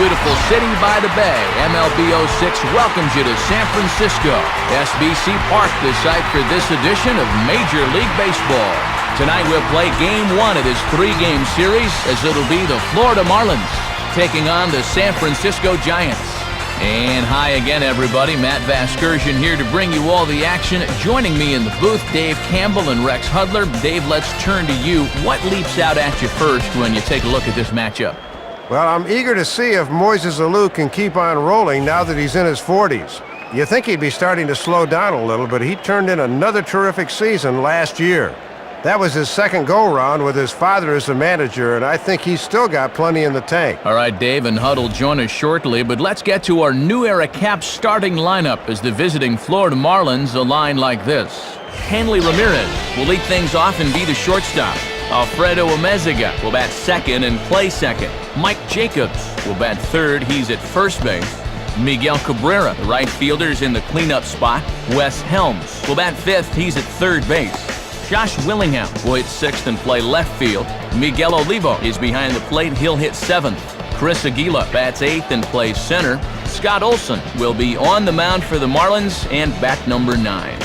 beautiful city by the bay, MLB 06 welcomes you to San Francisco. SBC Park, the site for this edition of Major League Baseball. Tonight we'll play Game 1 of this 3-game series, as it'll be the Florida Marlins taking on the San Francisco Giants. And hi again, everybody. Matt Vasgersian here to bring you all the action. Joining me in the booth, Dave Campbell and Rex Hudler. Dave, let's turn to you. What leaps out at you first when you take a look at this matchup? Well, I'm eager to see if Moises Alou can keep on rolling now that he's in his 40s. You think he'd be starting to slow down a little, but he turned in another terrific season last year. That was his second go-round with his father as the manager, and I think he's still got plenty in the tank. All right, Dave and Hud will join us shortly, but let's get to our new era Caps starting lineup as the visiting Florida Marlins align like this. Hanley Ramirez will lead things off and be the shortstop. Alfredo Amezaga will bat second and play second. Mike Jacobs will bat third. He's at first base. Miguel Cabrera, the right fielder, is in the cleanup spot. Wes Helms will bat fifth. He's at third base. Josh Willingham will hit sixth and play left field. Miguel Olivo is behind the plate. He'll hit seventh. Chris Aguila bats eighth and plays center. Scott Olson will be on the mound for the Marlins and bat number 9.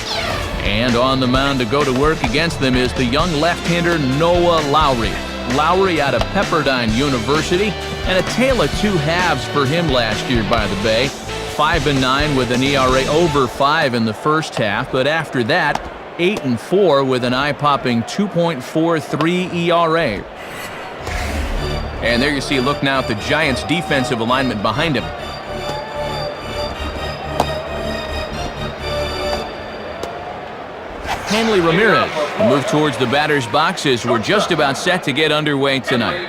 And on the mound to go to work against them is the young left-hander Noah Lowry. Lowry out of Pepperdine University, and a tale of two halves for him last year by the Bay. 5-9 with an ERA over 5 in the first half, but after that, 8-4 with an eye-popping 2.43 ERA. And there you see a look now at the Giants' defensive alignment behind him. Hanley Ramirez will move towards the batter's box as we're just about set to get underway tonight.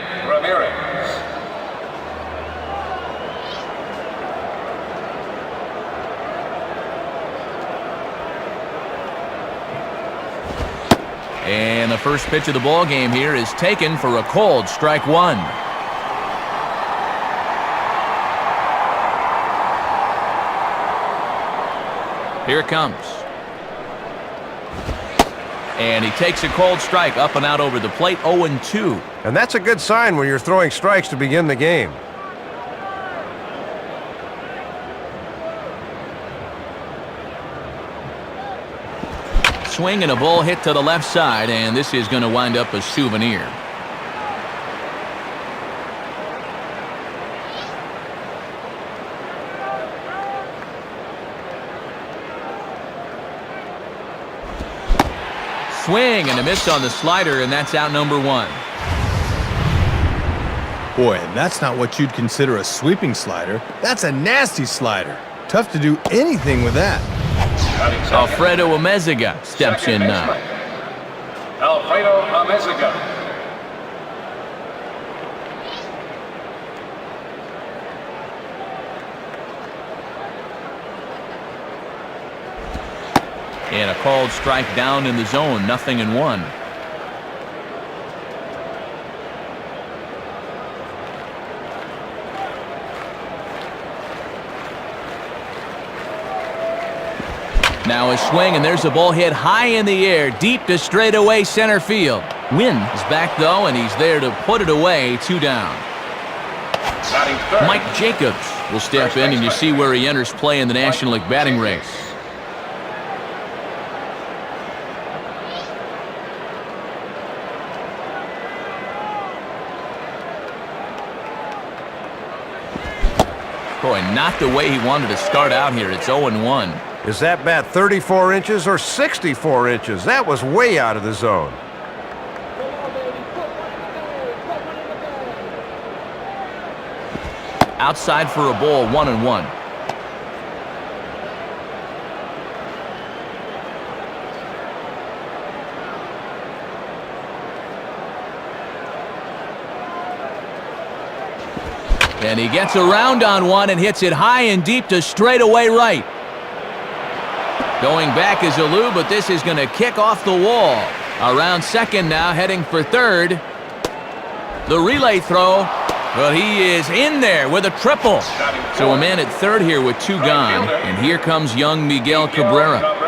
And the first pitch of the ball game here is taken for a called strike one. Here it comes. And he takes a cold strike up and out over the plate, 0-2. And that's a good sign when you're throwing strikes to begin the game. Swing and a ball hit to the left side, and this is going to wind up a souvenir. Swing and a miss on the slider, and that's out number 1. Boy, that's not what you'd consider a sweeping slider. That's a nasty slider. Tough to do anything with that. Alfredo Amezaga steps in now. Alfredo Amezaga. And a called strike down in the zone, 0-1. Now a swing, and there's a ball hit high in the air, deep to straightaway center field. Wynn is back, though, and he's there to put it away, 2 down. Mike Jacobs will step in, and you see where he enters play in the National League batting race. Boy, not the way he wanted to start out here. It's 0-1. Is that bat 34 inches or 64 inches? That was way out of the zone. Outside for a ball, 1-1. And he gets around on one and hits it high and deep to straightaway right. Going back is Alou, but this is going to kick off the wall. Around second now, heading for third. The relay throw, but he is in there with a triple. So a man at third here with 2 gone, and here comes young Miguel Cabrera.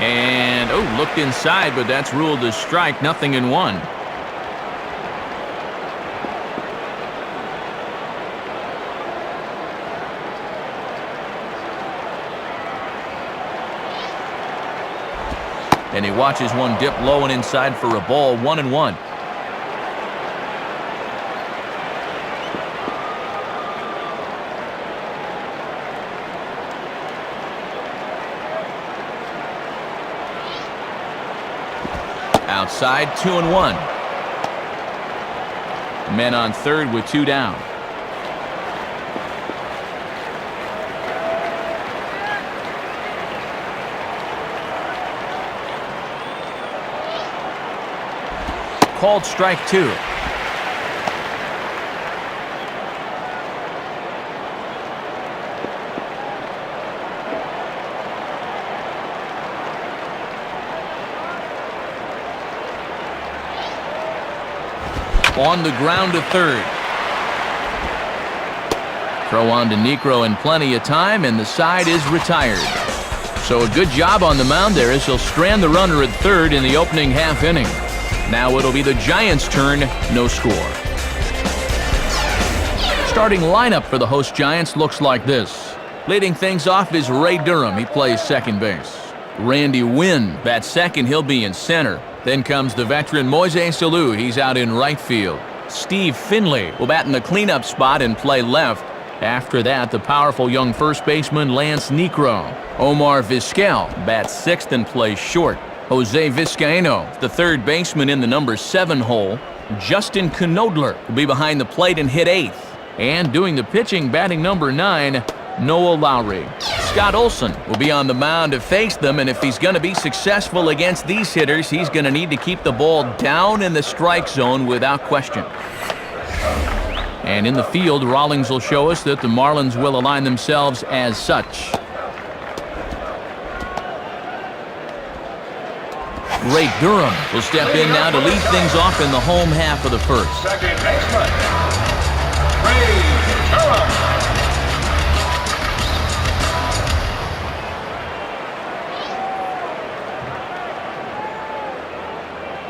And, looked inside, but that's ruled a strike, 0-1. And he watches one dip low and inside for a ball, 1-1. Outside, 2-1. Men on third with 2 down. Called strike 2. On the ground to third. Throw on to Niekro in plenty of time, and the side is retired. So a good job on the mound there as he'll strand the runner at third in the opening half inning. Now it'll be the Giants' turn, no score. Starting lineup for the host Giants looks like this. Leading things off is Ray Durham. He plays second base. Randy Wynn bats second. He'll be in center. Then comes the veteran Moises Alou. He's out in right field. Steve Finley will bat in the cleanup spot and play left. After that, the powerful young first baseman Lance Niekro. Omar Vizquel bats sixth and plays short. Jose Vizcaino, the third baseman in the number 7 hole. Justin Knodler will be behind the plate and hit 8th. And doing the pitching, batting number 9, Noah Lowry. Scott Olson will be on the mound to face them, and if he's going to be successful against these hitters, he's going to need to keep the ball down in the strike zone without question. And in the field, Rawlings will show us that the Marlins will align themselves as such. Ray Durham will step in now to lead things off in the home half of the first. Second baseman, Ray Durham.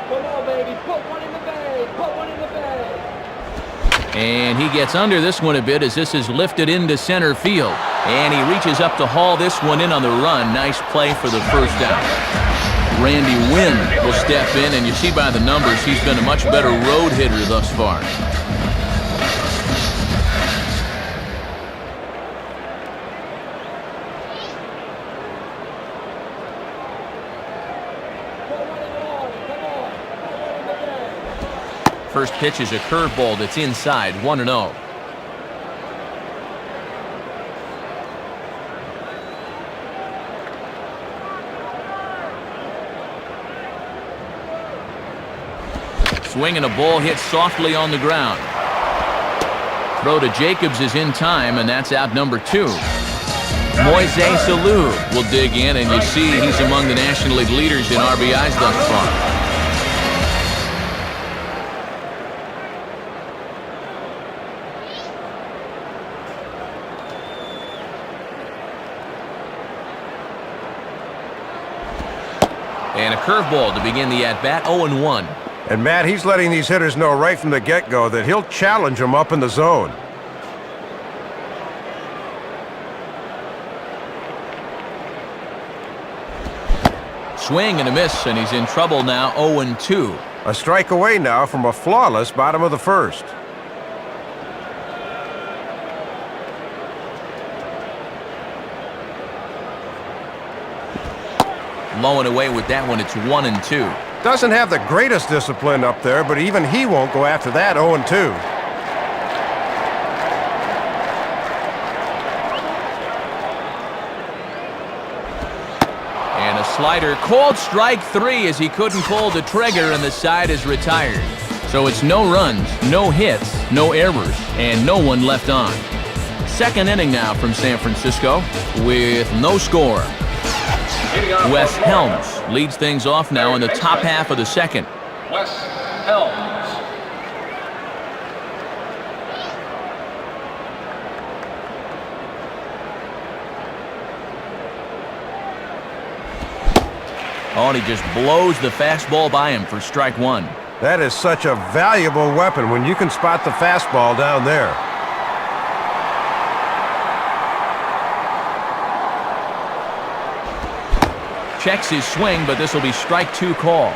Come on, baby. Put one in the bag. Put one in the bag. And he gets under this one a bit as this is lifted into center field. And he reaches up to haul this one in on the run. Nice play for the first down. Randy Wynn will step in, and you see by the numbers he's been a much better road hitter thus far. First pitch is a curveball that's inside, 1-0. Swing and a ball hit softly on the ground. Throw to Jacobs is in time, and that's out number 2. Moises Alou will dig in, and you see he's among the National League leaders in RBIs thus far. And a curveball to begin the at-bat, 0-1. And Matt, he's letting these hitters know right from the get-go that he'll challenge them up in the zone. Swing and a miss, and he's in trouble now, 0-2. A strike away now from a flawless bottom of the first. Low and away with that one, it's 1-2. Doesn't have the greatest discipline up there, but even he won't go after that 0-2. And a slider, called strike 3 as he couldn't pull the trigger, and the side is retired. So it's no runs, no hits, no errors, and no one left on. Second inning now from San Francisco with no score. Wes Helms leads things off now in the top half of the second. Wes Helms. Oh, and he just blows the fastball by him for strike one. That is such a valuable weapon when you can spot the fastball down there. Checks his swing, but this will be strike two call.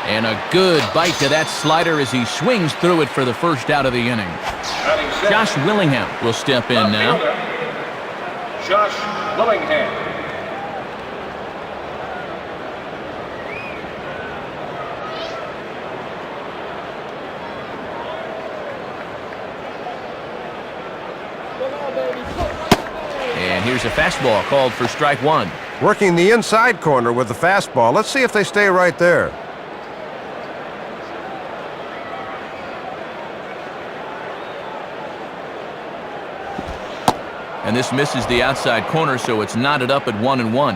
And a good bite to that slider as he swings through it for the first out of the inning. Josh Willingham will step in now. Josh Willingham. And here's a fastball called for strike one. Working the inside corner with the fastball. Let's see if they stay right there. And this misses the outside corner, so it's knotted up at 1-1.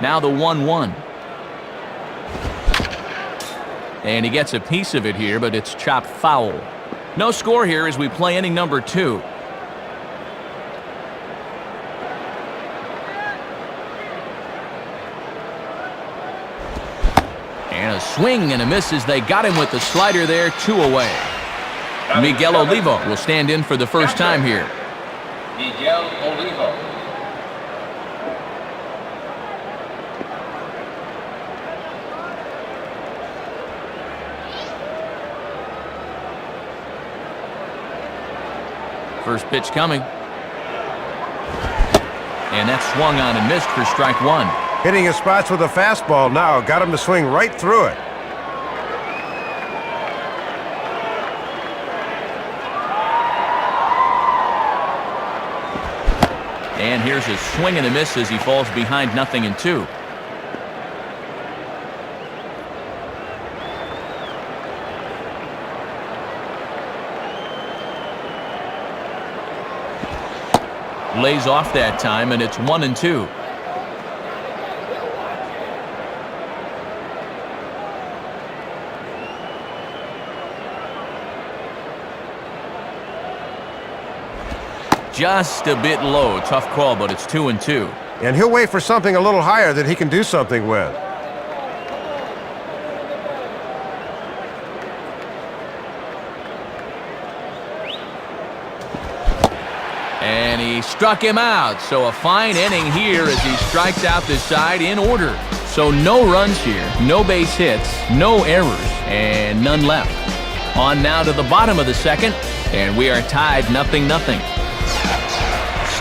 Now the 1-1. And he gets a piece of it here, but it's chopped foul. No score here as we play inning number 2. And a swing and a miss as they got him with the slider there, 2 away. Miguel Olivo will stand in for the first time here. Miguel Olivo. First pitch coming. And that's swung on and missed for strike one. Hitting his spots with a fastball now. Got him to swing right through it. And here's a swing and a miss as he falls behind 0-2. Lays off that time, and it's 1-2. Just a bit low. Tough call, but it's 2-2. And he'll wait for something a little higher that he can do something with. And he struck him out. So a fine inning here as he strikes out this side in order. So no runs here, no base hits, no errors, and none left. On now to the bottom of the second, and we are tied 0-0.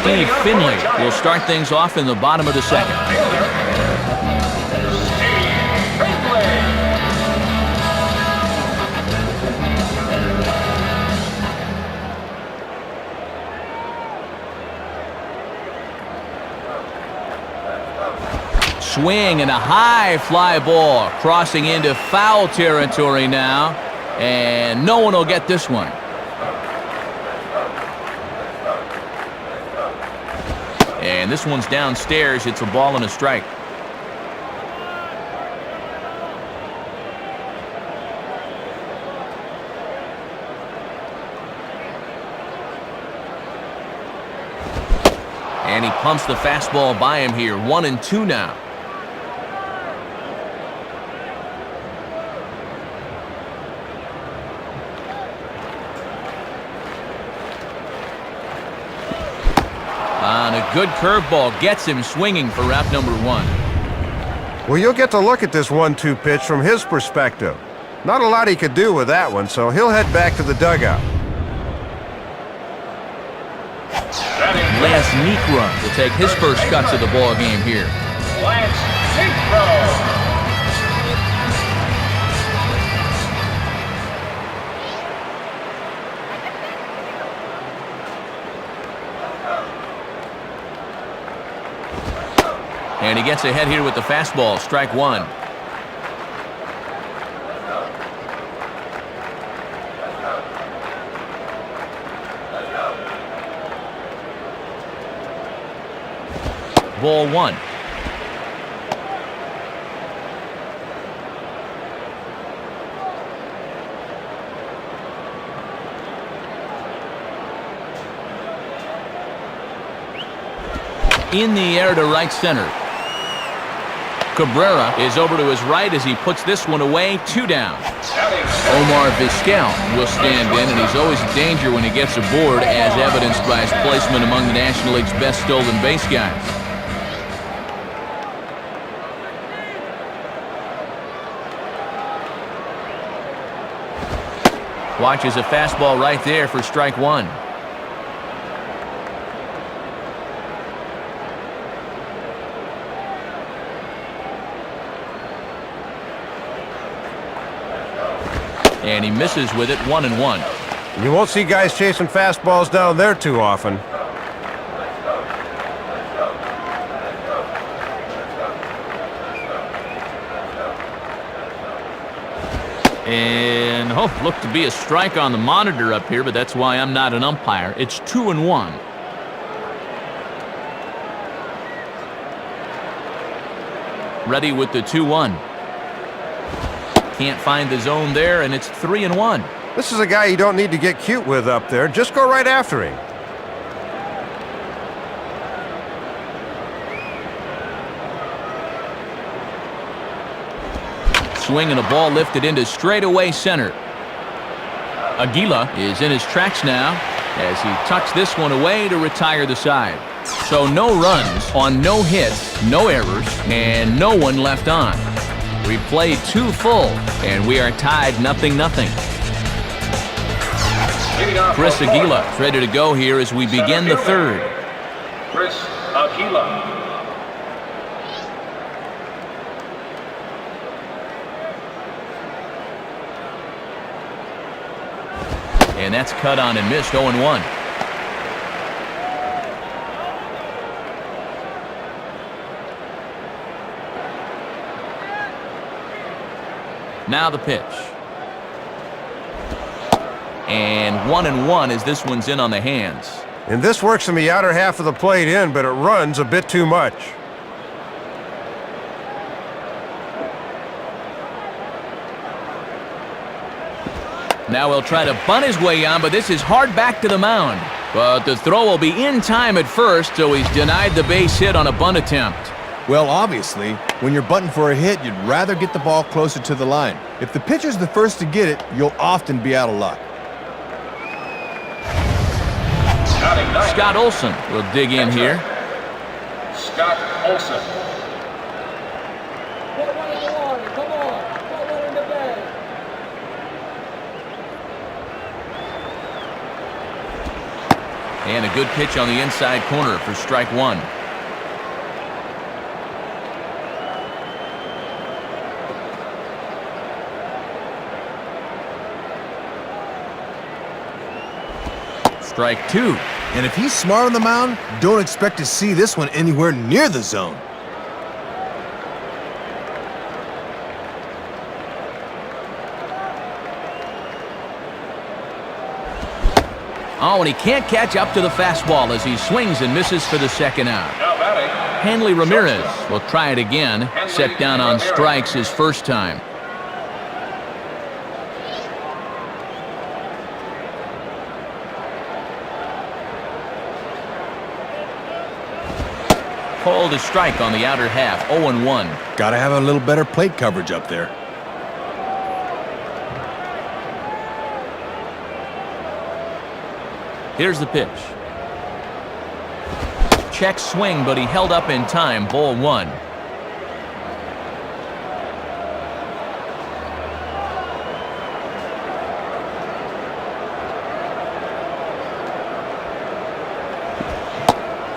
Steve Finley will start things off in the bottom of the second. Swing and a high fly ball crossing into foul territory now, and no one will get this one. And this one's downstairs. It's a ball and a strike. And he pumps the fastball by him here. 1-2 now. And a good curveball gets him swinging for wrap number 1. Well, you'll get to look at this 1-2 pitch from his perspective. Not a lot he could do with that one, so he'll head back to the dugout. Lance Niekro will take his first cuts of the ball game here. Lance Niekro. And he gets ahead here with the fastball, strike 1. Ball 1. In the air to right center. Cabrera is over to his right as he puts this one away. 2 down. Omar Vizquel will stand in, and he's always a danger when he gets aboard, as evidenced by his placement among the National League's best stolen base guys. Watches a fastball right there for strike 1. And he misses with it. 1-1. You won't see guys chasing fastballs down there too often. And looked to be a strike on the monitor up here, but that's why I'm not an umpire. It's 2-1. Ready with the 2-1. Can't find the zone there, and it's 3-1. This is a guy you don't need to get cute with up there. Just go right after him. Swing and a ball lifted into straightaway center. Aguila is in his tracks now as he tucks this one away to retire the side. So no runs on no hits, no errors, and no one left on. We played 2 full, and we are tied 0-0. Chris Aguila ready to go here as we begin the 3rd. Chris Aguila. And that's cut on and missed. 0-1. Now the pitch. And 1-1 as this one's in on the hands. And this works in the outer half of the plate in, but it runs a bit too much. Now he'll try to bunt his way on, but this is hard back to the mound. But the throw will be in time at first, so he's denied the base hit on a bunt attempt. Well, obviously, when you're bunting for a hit, you'd rather get the ball closer to the line. If the pitcher's the first to get it, you'll often be out of luck. Scott Olson will dig in here. Scott Olson. Put one in the water. Come on. Put one in the bag. And a good pitch on the inside corner for strike 1. Strike 2. And if he's smart on the mound, don't expect to see this one anywhere near the zone. Oh, and he can't catch up to the fastball as he swings and misses for the 2nd out. Now batting. Hanley Ramirez will try it again. Set down on strikes his first time. Called a strike on the outer half. 0-1. Gotta have a little better plate coverage up there. Here's the pitch. Check swing, but he held up in time. Ball 1.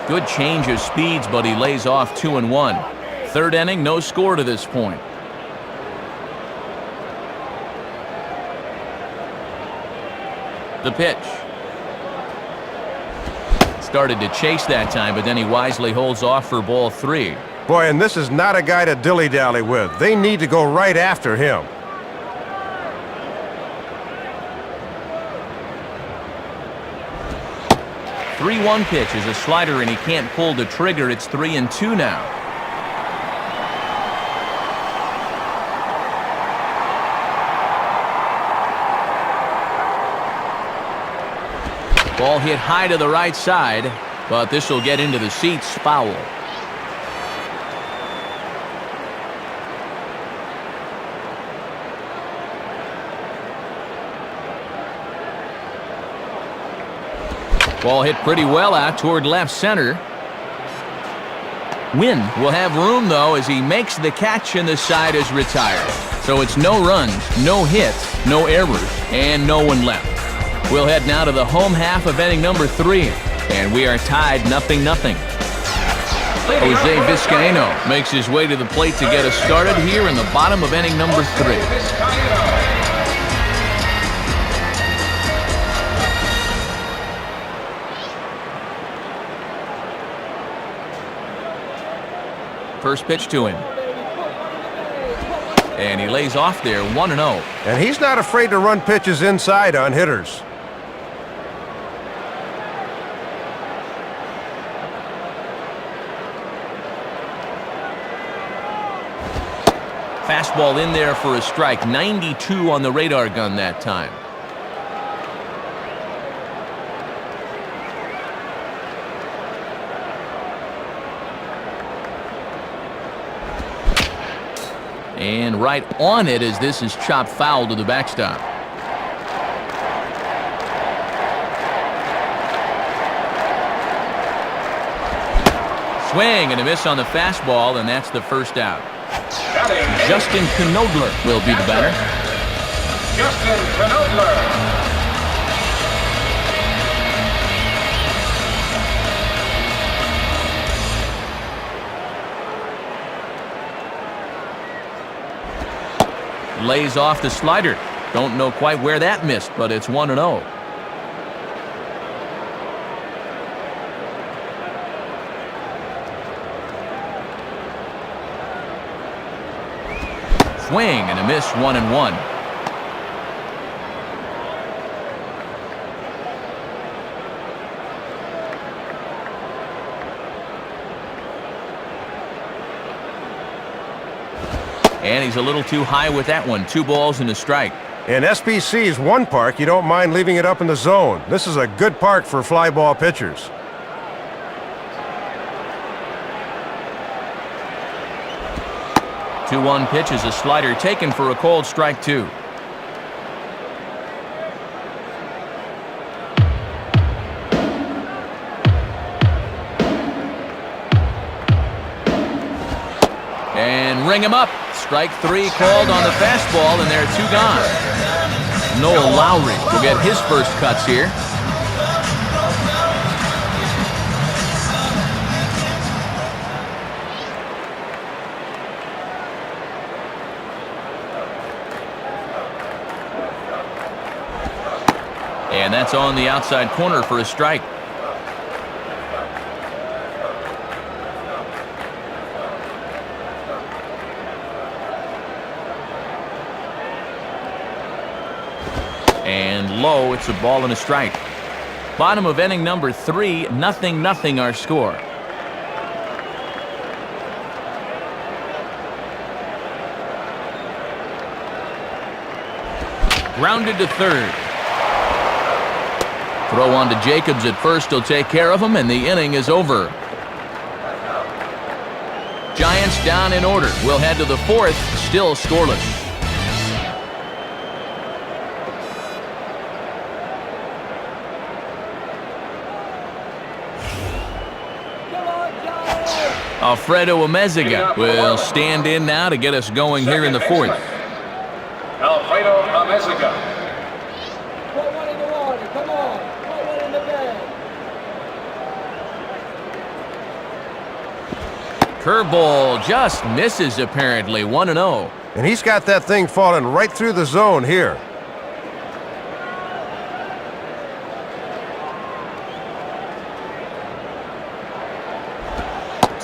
Good change of speeds, but he lays off 2-1. 3rd inning, no score to this point. The pitch. Started to chase that time, but then he wisely holds off for ball 3. Boy, and this is not a guy to dilly-dally with. They need to go right after him. 3-1 pitch is a slider, and he can't pull the trigger. It's 3-2 now. Ball hit high to the right side, but this will get into the seats. Foul. Ball hit pretty well out toward left center. Wynn will have room, though, as he makes the catch and the side is retired. So it's no runs, no hits, no errors, and no one left. We'll head now to the home half of inning number 3, and we are tied 0-0. Jose Vizcaino makes his way to the plate to get us started here in the bottom of inning number 3. First pitch to him. And he lays off there, 1-0. And he's not afraid to run pitches inside on hitters. Fastball in there for a strike. 92 on the radar gun that time. And right on it as this is chopped foul to the backstop. Swing and a miss on the fastball, and that's the first out. Justin Knodler will be the batter. Justin Knodler. Lays off the slider. Don't know quite where that missed, but it's 1-0. Swing and a miss, 1-1. And he's a little too high with that one. 2 balls and a strike. In SBC's one park, you don't mind leaving it up in the zone. This is a good park for fly ball pitchers. Two 2-1 pitch is a slider taken for a called strike 2. And ring him up. Strike 3 called on the fastball, and there are 2 gone. Noel Lowry will get his first cuts here. And that's on the outside corner for a strike. And low, it's a ball and a strike. Bottom of inning number 3, 0-0 our score. Grounded to third. Throw on to Jacobs at first. He'll take care of him, and the inning is over. Giants down in order. We'll head to the 4th, still scoreless. Alfredo Amezaga will stand in now to get us going here in the 4th. Alfredo Amezaga. Put one in the water. Come on. Put one in the bag. Curveball just misses apparently. 1-0. And he's got that thing falling right through the zone here.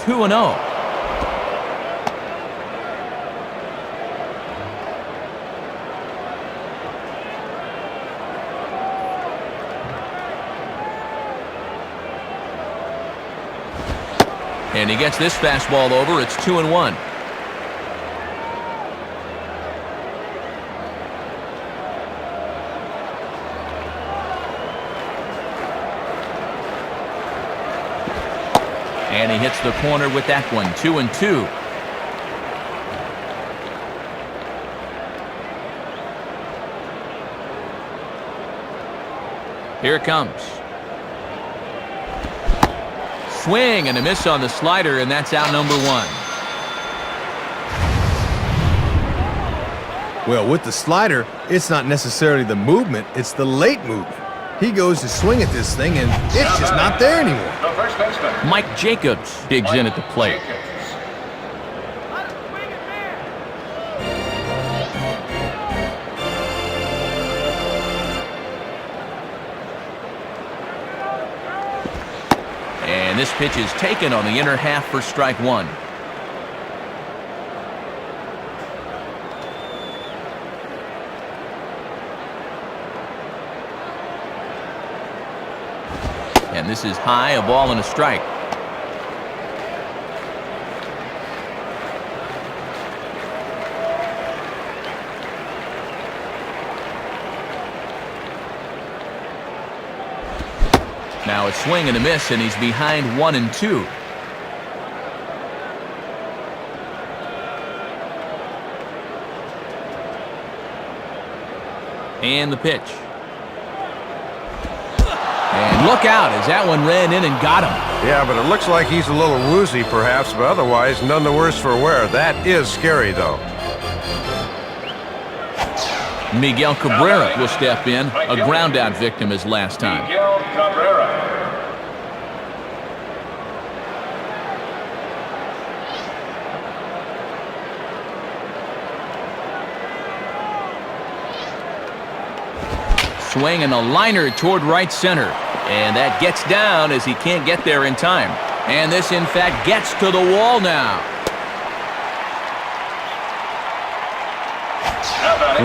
Two and 0. And he gets this fastball over. It's 2-1. And he hits the corner with that one. 2-2. Here it comes. Swing and a miss on the slider, and that's out number 1. Well, with the slider, it's not necessarily the movement, it's the late movement. He goes to swing at this thing, and it's just not there anymore. The first baseman. Mike Jacobs digs in at the plate. Jacobs. And this pitch is taken on the inner half for strike 1. And this is high, a ball and a strike. Now a swing and a miss, and he's behind 1-2. And the pitch. And look out as that one ran in and got him. Yeah, but it looks like he's a little woozy perhaps, but otherwise none the worse for wear. That is scary though. Miguel Cabrera will step in, a ground-out victim as last time. Miguel Cabrera. Swing and a liner toward right center. And that gets down as he can't get there in time. And this, in fact, gets to the wall now.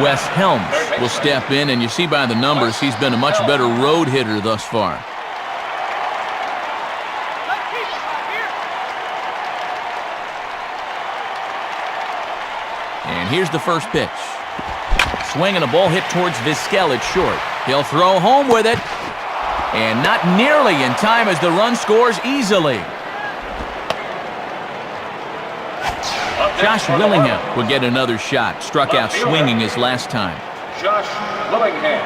Wes Helms will step in, and you see by the numbers he's been a much better road hitter thus far. And here's the first pitch. Swing and a ball hit towards Vizquel at short. He'll throw home with it. And not nearly in time as the run scores easily. Josh Willingham will get another shot. Struck out swinging his last time. Josh Willingham.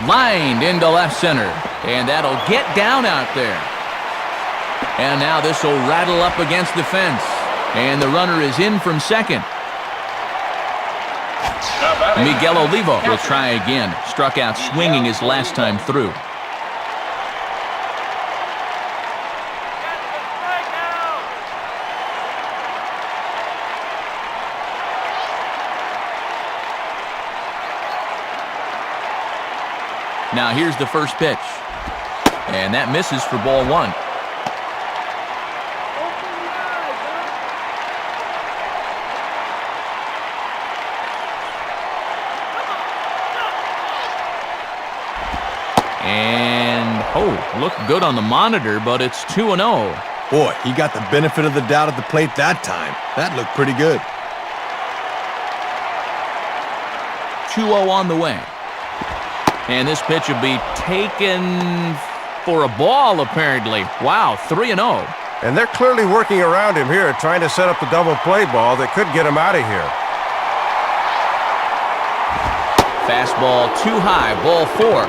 Lined into left center. And that'll get down out there. And now this will rattle up against the fence. And the runner is in from second. Miguel Olivo will try again. Struck out swinging his last time through. Now here's the first pitch. And that misses for ball 1. And, oh, looked good on the monitor, but it's 2-0. Boy, he got the benefit of the doubt at the plate that time. That looked pretty good. 2-0 on the way. And this pitch will be taken for a ball, apparently. Wow, 3-0. And they're clearly working around him here, trying to set up the double play ball that could get him out of here. Fastball too high, ball 4.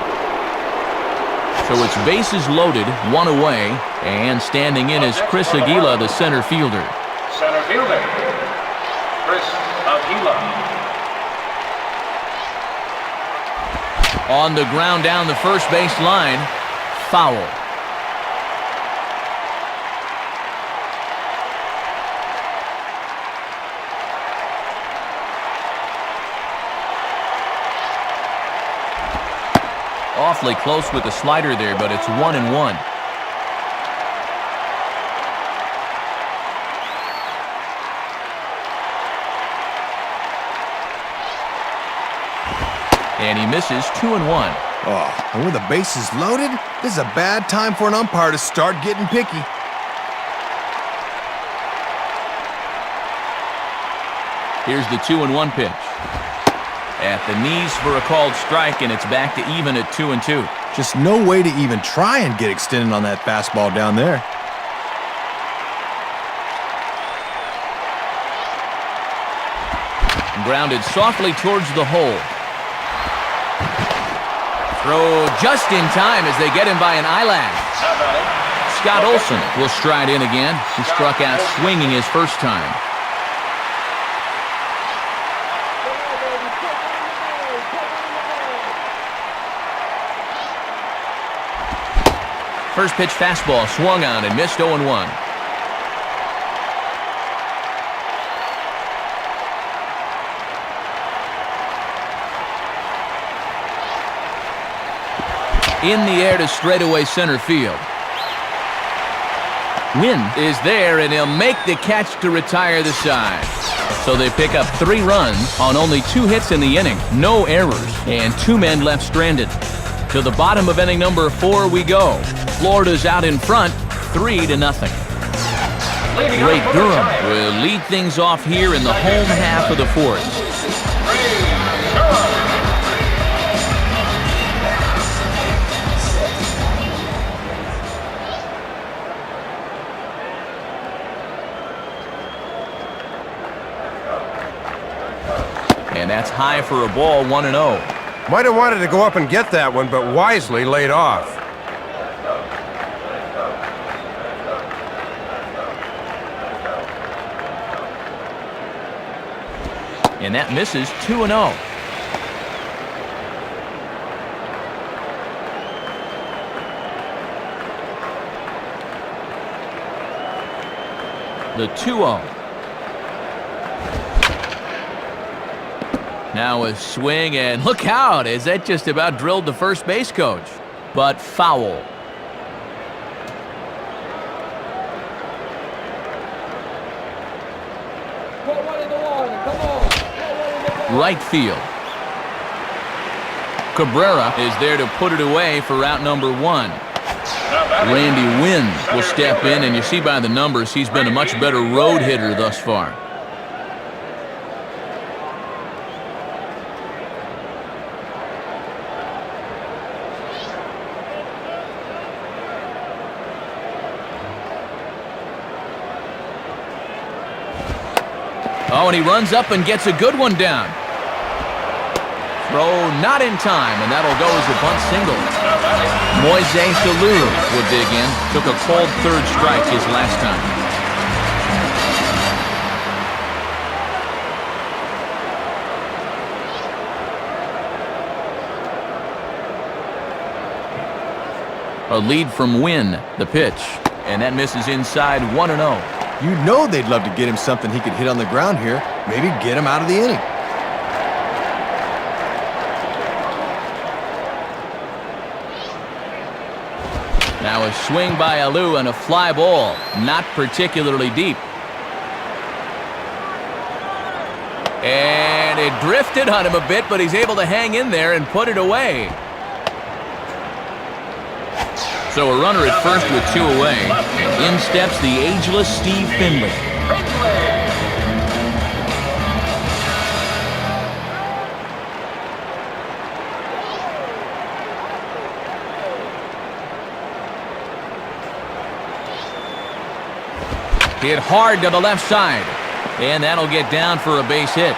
So it's bases loaded, 1 away, and standing in is Chris Aguila, the center fielder. Center fielder, Chris Aguila. On the ground down the first base line, foul. Awfully close with the slider there, but it's 1-1. And he misses 2-1. Oh, and with the bases loaded, this is a bad time for an umpire to start getting picky. Here's the 2-1 pitch. At the knees for a called strike, and it's back to even at 2-2. Just no way to even try and get extended on that fastball down there. Grounded softly towards the hole. Throw just in time as they get him by an eyelash. Scott Olson will stride in again. He struck out swinging his first time. First pitch fastball swung on and missed 0-1. In the air to straightaway center field. Wynn is there, and he'll make the catch to retire the side. So they pick up 3 runs on only 2 hits in the inning, no errors, and 2 men left stranded. To the bottom of inning number 4 we go. Florida's out in front, 3-0. Ray Durham will lead things off here in the home half of the 4th. And that's high for a ball, 1-0. Might have wanted to go up and get that one, but wisely laid off. And that misses 2-0. The 2-0. Now a swing, and look out, as that just about drilled the first base coach. But foul. Put one in the water. Come on. Put one in the bag. Right field. Cabrera is there to put it away for out number 1. Randy Wynn will step in, and you see by the numbers he's been a much better road hitter thus far. Oh, and he runs up and gets a good one down. Throw not in time, and that'll go as a bunt single. Moises Alou will dig in. Took a called third strike his last time. A lead from Wynn, the pitch. And that misses inside, 1-0. You know they'd love to get him something he could hit on the ground here. Maybe get him out of the inning. Now a swing by Alou and a fly ball, not particularly deep. And it drifted on him a bit, but he's able to hang in there and put it away. So a runner at first with 2 away, and in steps the ageless Steve Finley. Hit hard to the left side, and that'll get down for a base hit.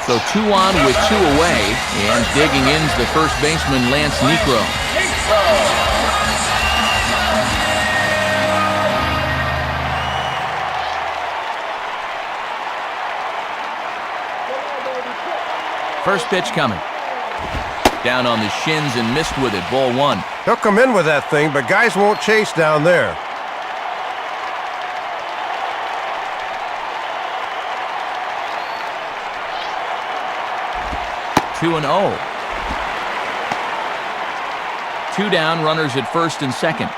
So 2 on with 2 away, and digging in's the first baseman, Lance Niekro. First pitch coming. Down on the shins and missed with it, ball 1. He'll come in with that thing, but guys won't chase down there. Two and 0. 2 down, runners at first and second.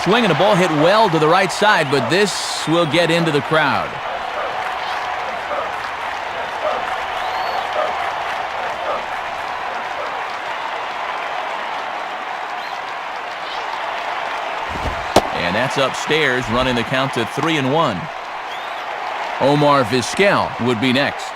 swing and a ball hit well to the right side, but this will get into the crowd. And that's upstairs, running the count to 3-1. Omar Vizquel would be next.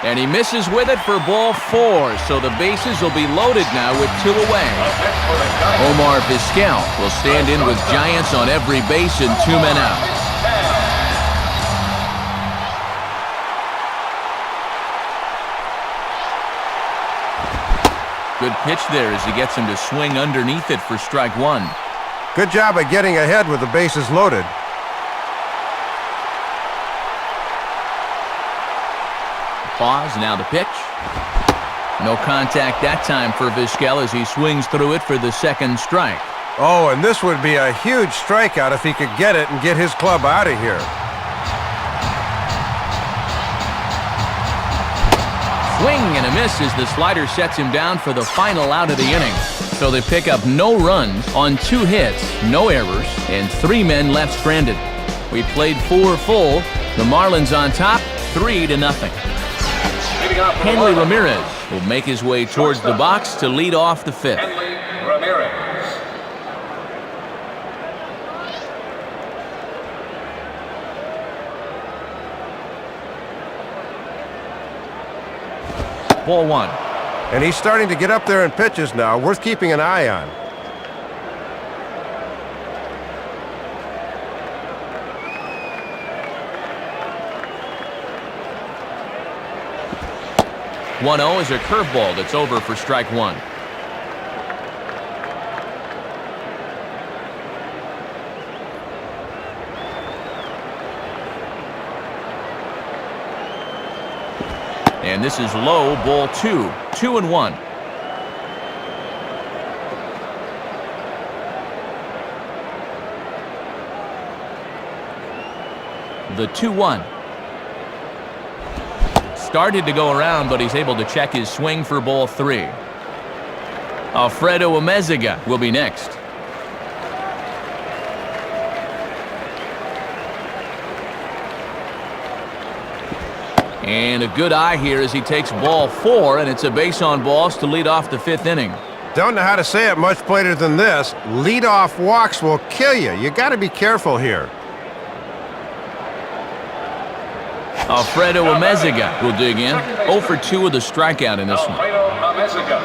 And he misses with it for ball 4, so the bases will be loaded now with 2 away. Omar Vizquel will stand in with Giants on every base and 2 men out. Good pitch there as he gets him to swing underneath it for strike 1. Good job of getting ahead with the bases loaded. Pause, now the pitch. No contact that time for Vizquel as he swings through it for the second strike. Oh, and this would be a huge strikeout if he could get it and get his club out of here. Swing and a miss as the slider sets him down for the final out of the inning. So they pick up no runs on 2 hits, no errors, and 3 men left stranded. We played 4 full. The Marlins on top, 3-0. Hanley Ramirez will make his way towards the box to lead off the 5th. Hanley Ramirez. Ball 1. And he's starting to get up there in pitches now, worth keeping an eye on. (1-0) is a curveball that's over for strike 1. And this is low, ball 2. 2-1. The 2-1. Started to go around, but he's able to check his swing for ball 3. Alfredo Amezaga will be next. And a good eye here as he takes ball 4, and it's a base on balls to lead off the 5th inning. Don't know how to say it much plainer than this. Leadoff walks will kill you. You got to be careful here. Alfredo Amezaga will dig in. 0 for 2 with a strikeout in this one. Alfredo Amezaga.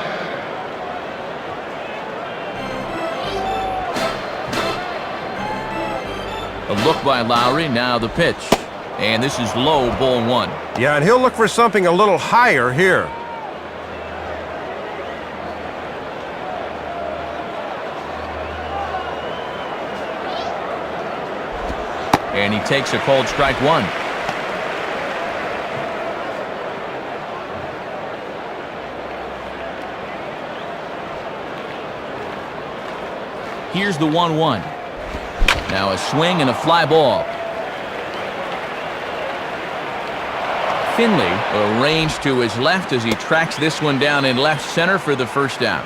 A look by Lowry, now the pitch. And this is low, ball 1. Yeah, and he'll look for something a little higher here. And he takes a cold strike 1. Here's the 1-1. Now a swing and a fly ball. Finley arranged to his left as he tracks this one down in left center for the first out.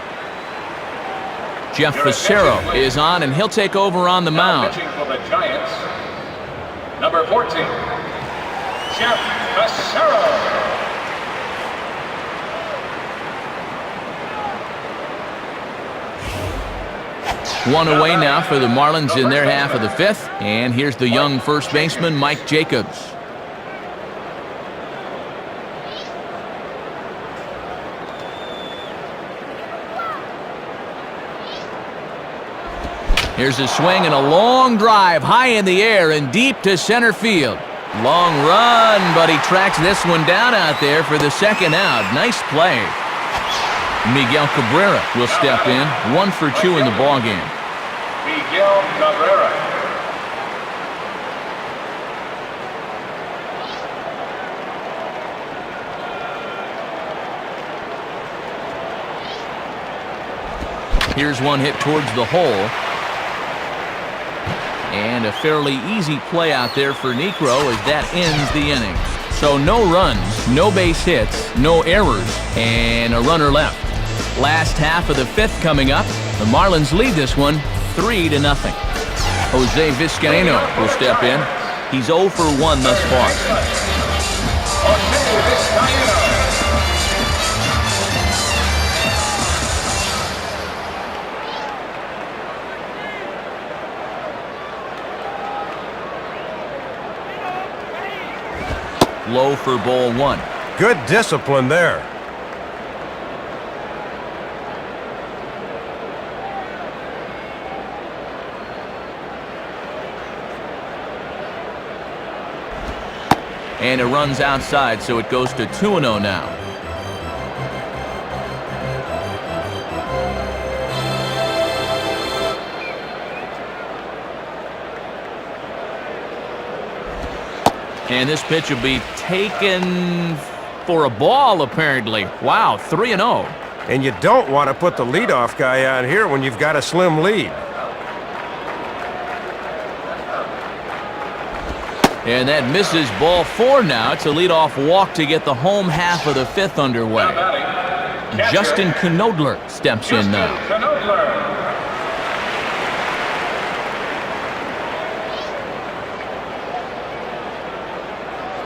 Jeff Facero is on, and he'll take over on the mound. Pitching for the Giants, number 14, Jeff Facero. One away now for the Marlins in their half of the 5th. And here's the young first baseman, Mike Jacobs. Here's a swing and a long drive high in the air and deep to center field. Long run, but he tracks this one down out there for the second out. Nice play. Miguel Cabrera will step in. 1 for 2 in the ballgame. Miguel Cabrera. Here's one hit towards the hole. And a fairly easy play out there for Niekro as that ends the inning. So no runs, no base hits, no errors, and a runner left. Last half of the fifth coming up. The Marlins lead this one 3-0. Jose Vizcaino will step in. He's 0 for 1 thus far. Jose Vizcaino. Low for ball 1. Good discipline there. And it runs outside, so it goes to 2-0 now. And this pitch will be taken for a ball, apparently. Wow, 3-0. And you don't want to put the leadoff guy on here when you've got a slim lead. And that misses ball 4 now. It's a leadoff walk to get the home half of the fifth underway. Justin Knodler steps in now.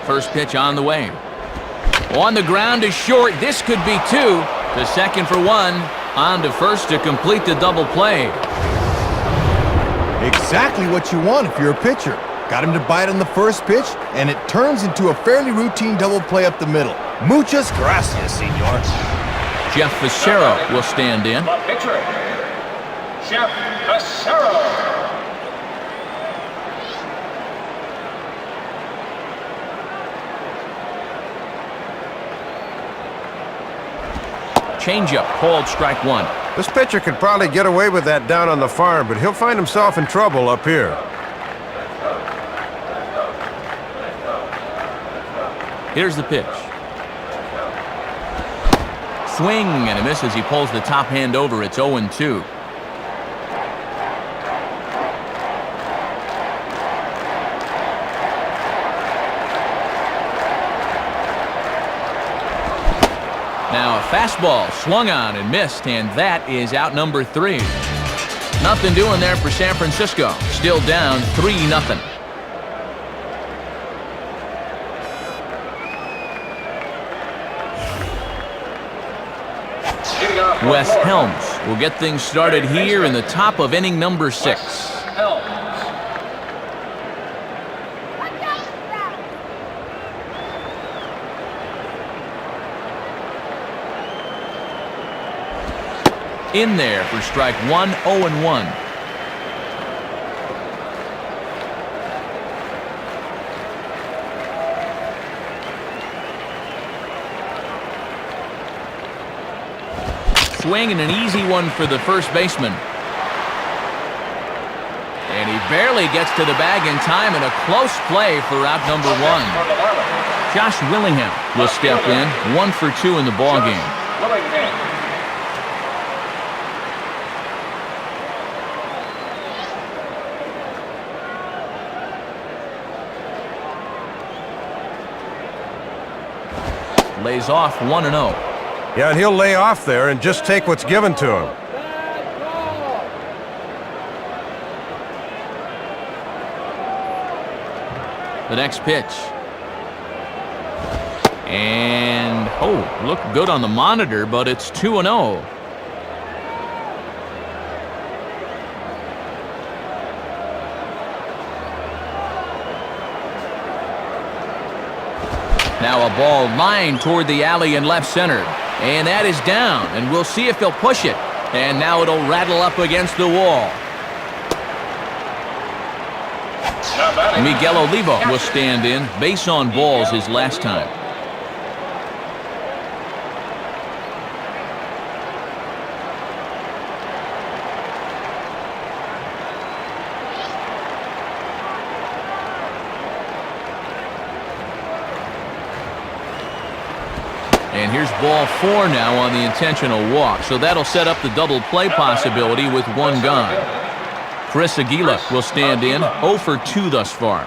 First pitch on the way. On the ground is short. This could be 2. To second for 1. On to first to complete the double play. Exactly what you want if you're a pitcher. Got him to bite on the first pitch, and it turns into a fairly routine double play up the middle. Muchas gracias, senor. Jeff Facero will stand in. The pitcher, Jeff Facero. Changeup called strike 1. This pitcher could probably get away with that down on the farm, but he'll find himself in trouble up here. Here's the pitch. Swing and a miss as he pulls the top hand over. It's 0-2. Now a fastball swung on and missed, and that is out number 3. Nothing doing there for San Francisco. Still down 3-0. Wes Helms will get things started here in the top of inning number 6. In there for strike 1, 0-1. Swing and an easy one for the first baseman. And he barely gets to the bag in time, and a close play for out number 1. Josh Willingham will step in, 1 for 2 in the ballgame. Lays off 1-0. Yeah, and he'll lay off there and just take what's given to him. The next pitch. And, looked good on the monitor, but it's 2-0. Now a ball lined toward the alley in left center. And that is down, and we'll see if he'll push it. And now it'll rattle up against the wall. Miguel Oliva will stand in. Base on balls his last time. And here's ball 4 now on the intentional walk. So that'll set up the double play possibility with 1 gone. Chris Aguila will stand in, 0 for 2 thus far.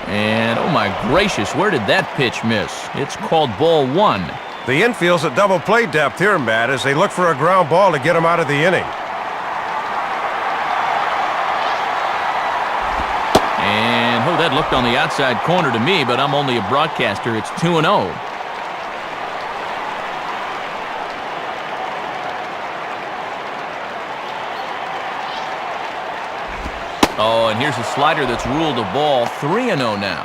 And, oh my gracious, where did that pitch miss? It's called ball 1. The infield's at double play depth here, Matt, as they look for a ground ball to get him out of the inning. And, oh, that looked on the outside corner to me, but I'm only a broadcaster. It's 2-0. Oh, and here's a slider that's ruled a ball. 3-0 now.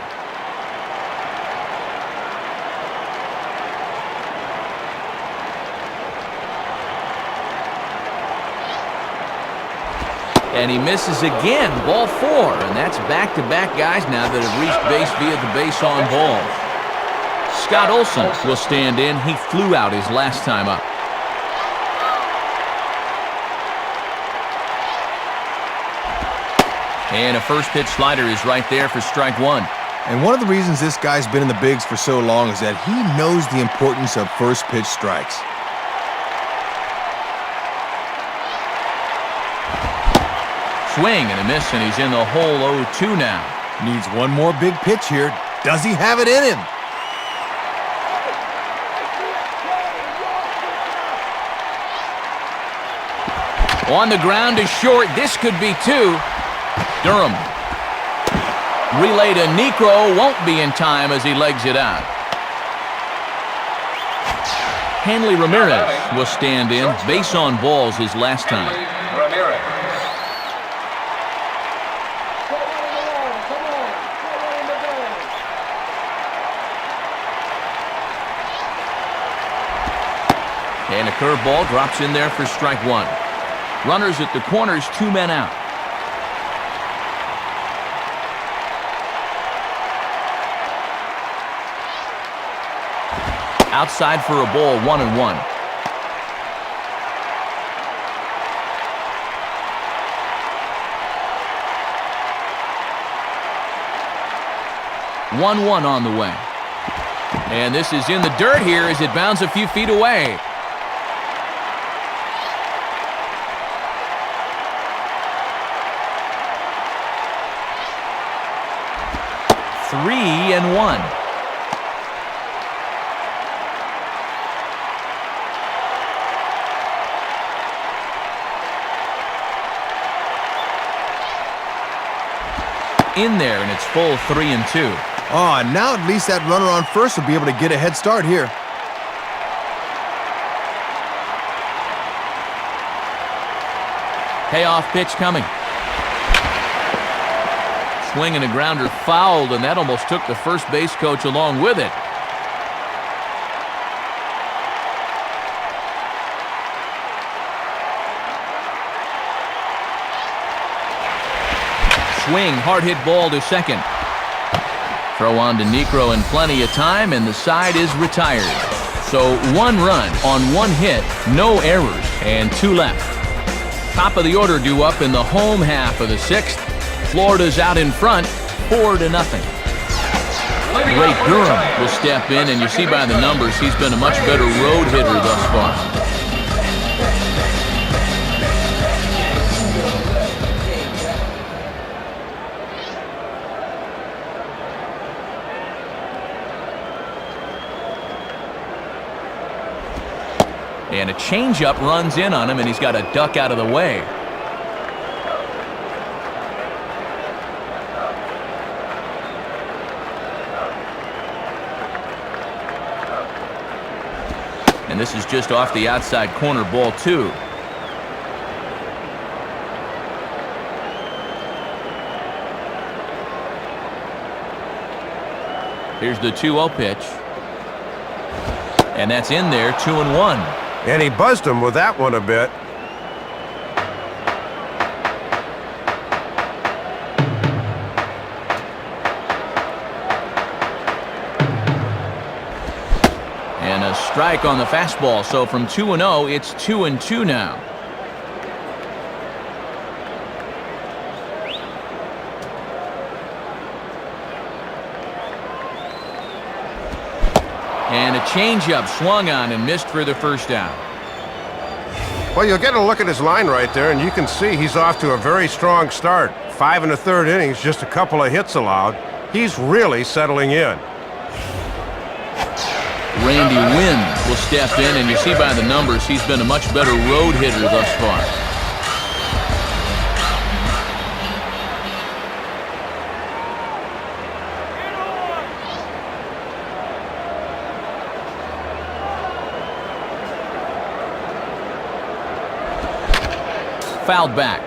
And he misses again, ball 4. And that's back-to-back guys now that have reached base via the base on balls. Scott Olson will stand in. He flew out his last time up. And a first pitch slider is right there for strike 1. And one of the reasons this guy's been in the bigs for so long is that he knows the importance of first pitch strikes. Swing and a miss, and he's in the hole 0-2 now. Needs one more big pitch here. Does he have it in him? On the ground is short. This could be 2. Durham. Relay to Necro. Won't be in time as he legs it out. Hanley Ramirez will stand in. Base on balls his last time. Ramirez. And a curveball drops in there for strike 1. Runners at the corners, 2 men out. Outside for a ball, 1-1. One on the way. And this is in the dirt here as it bounds a few feet away. Three and 1. In there, and it's full 3-2. Oh, now at least that runner on first will be able to get a head start here. Payoff pitch coming. Swing and a grounder fouled, and that almost took the first base coach along with it. Swing, hard hit ball to second. Throw on to Necro in plenty of time, and the side is retired. So 1 run on 1 hit, no errors, and 2 left. Top of the order due up in the home half of the 6th. Florida's out in front, 4-0. Ray Durham will step in, and you see by the numbers he's been a much better road hitter thus far. And a changeup runs in on him, and he's got to duck out of the way. And this is just off the outside corner, ball 2. Here's the 2-0 pitch. And that's in there, 2-1. And he buzzed him with that one a bit. And a strike on the fastball. So from 2-0, it's 2-2 now. And a changeup swung on and missed for the first out. Well, you'll get a look at his line right there, and you can see he's off to a very strong start. 5 1/3 innings, just a couple of hits allowed. He's really settling in. Randy Wynn will step in, and you see by the numbers he's been a much better road hitter thus far. Fouled back.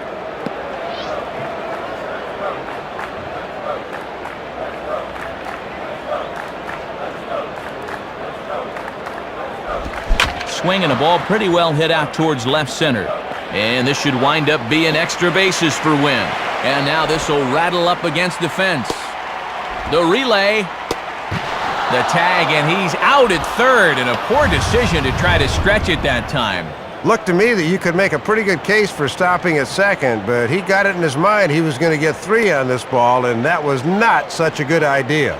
Swinging a ball pretty well hit out towards left center. And this should wind up being extra bases for Wynn. And now this will rattle up against the fence. The relay. The tag, and he's out at third, and a poor decision to try to stretch it that time. Looked to me that you could make a pretty good case for stopping at second, but he got it in his mind he was going to get 3 on this ball, and that was not such a good idea.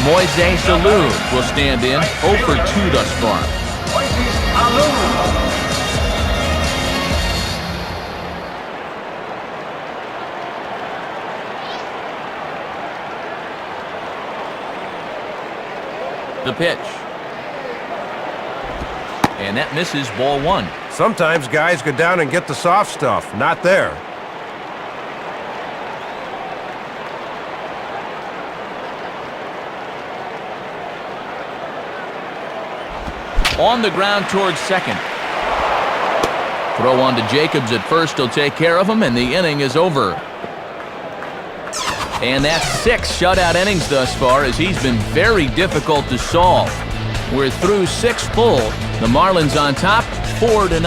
Moises Alou will stand in, 0 for 2 thus far. Moises Alou. The pitch. And that misses, ball 1. Sometimes guys go down and get the soft stuff. Not there. On the ground towards second. Throw on to Jacobs at first. He'll take care of him, and the inning is over. And that's 6 shutout innings thus far, as he's been very difficult to solve. We're through 6 full. The Marlins on top, 4-0.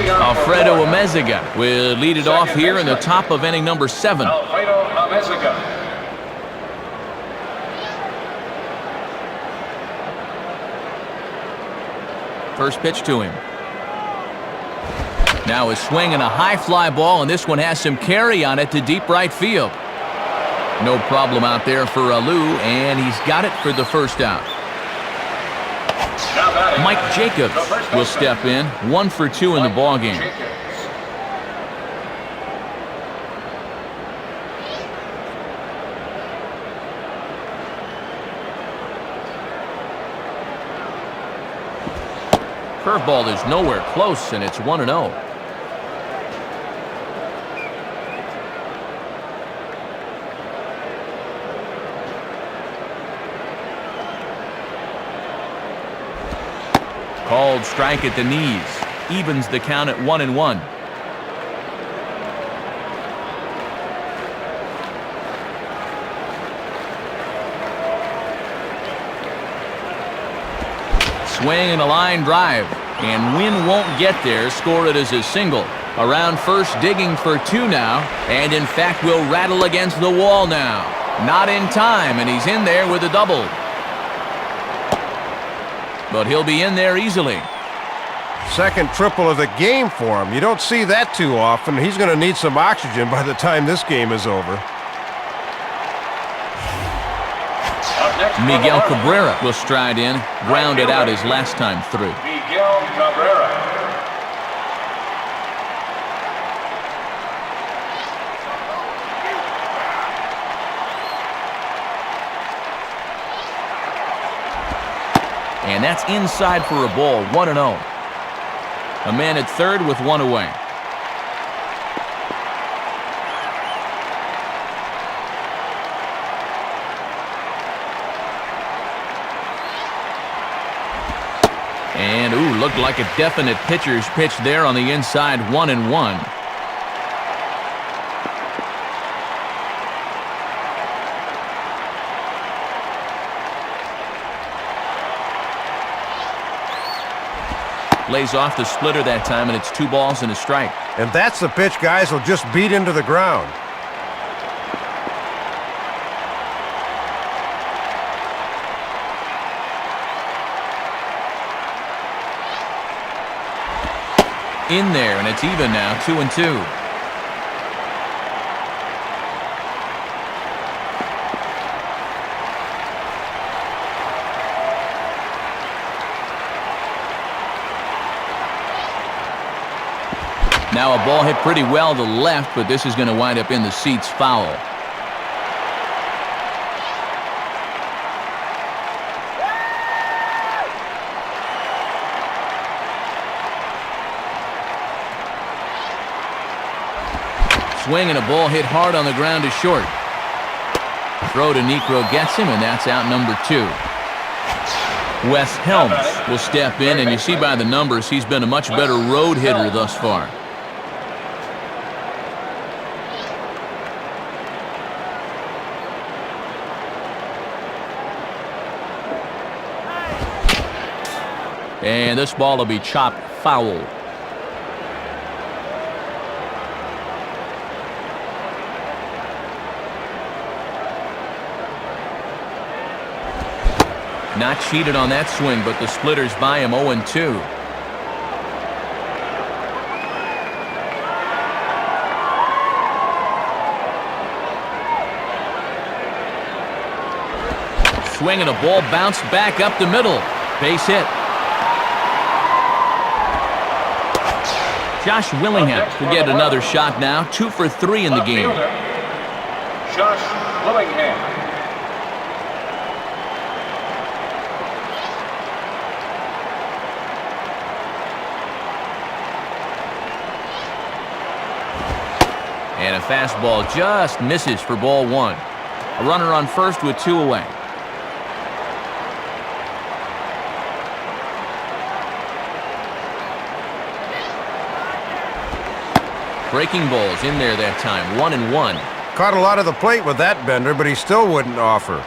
Alfredo Amezaga will lead it off here in the top of inning number 7. Alfredo Amezaga. First pitch to him. Now a swing and a high fly ball, and this one has some carry on it to deep right field. No problem out there for Alou, and he's got it for the first out. Mike Jacobs will step in, 1 for 2 in the ballgame. Curveball is nowhere close, and it's 1-0. Called strike at the knees. Evens the count at 1-1. Swing and a line drive. And Wynn won't get there. Score it as a single. Around first, digging for 2 now. And in fact will rattle against the wall now. Not in time, and he's in there with a double. But he'll be in there easily. Second triple of the game for him. You don't see that too often. He's going to need some oxygen by the time this game is over. Miguel Cabrera will stride in, grounded out his last time through. Miguel Cabrera. And that's inside for a ball, 1-0. A man at third with 1 away. And, ooh, looked like a definite pitcher's pitch there on the inside, 1-1. Lays off the splitter that time, and it's 2 balls and a strike. And that's the pitch guys will just beat into the ground. In there, and it's even now, 2-2. Now a ball hit pretty well to left, but this is going to wind up in the seats foul. Swing and a ball hit hard on the ground to short. Throw to Niekro gets him, and that's out number 2. Wes Helms will step in, and you see by the numbers he's been a much better road hitter thus far. And this ball will be chopped foul. Not cheated on that swing, but the splitters by him 0-2. Swing and a ball bounced back up the middle. Base hit. Josh Willingham will get another shot now. 2 for 3 in the game. Josh Willingham. And a fastball just misses for ball 1. A runner on first with 2 away. Breaking balls in there that time, 1-1. Caught a lot of the plate with that bender, but he still wouldn't offer.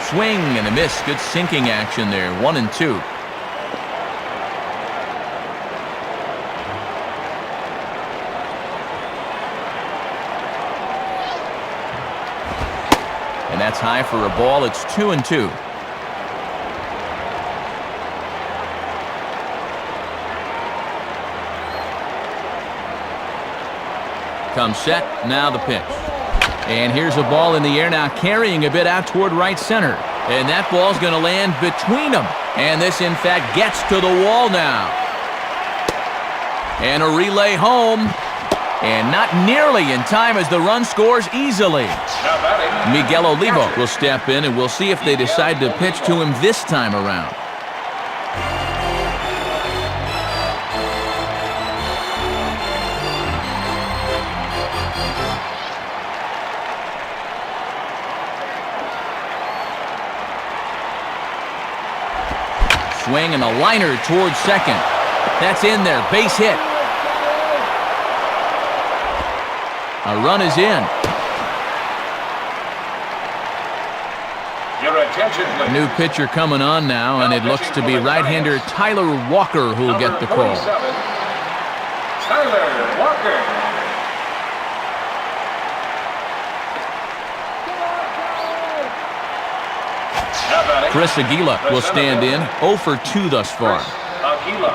Swing and a miss. Good sinking action there, 1-2. And that's high for a ball. It's 2-2. Comes set, now the pitch. And here's a ball in the air now, carrying a bit out toward right center. And that ball's going to land between them. And this, in fact, gets to the wall now. And a relay home. And not nearly in time as the run scores easily. Miguel Olivo will step in, and we'll see if they decide to pitch to him this time around. Swing and a liner towards second. That's in there. Base hit. A run is in. Your attention, please. New pitcher coming on now, and it looks to be right-hander Tyler Walker who will get the call. Tyler Walker. Chris Aguila will stand in, 0 for 2 thus far. Aguila.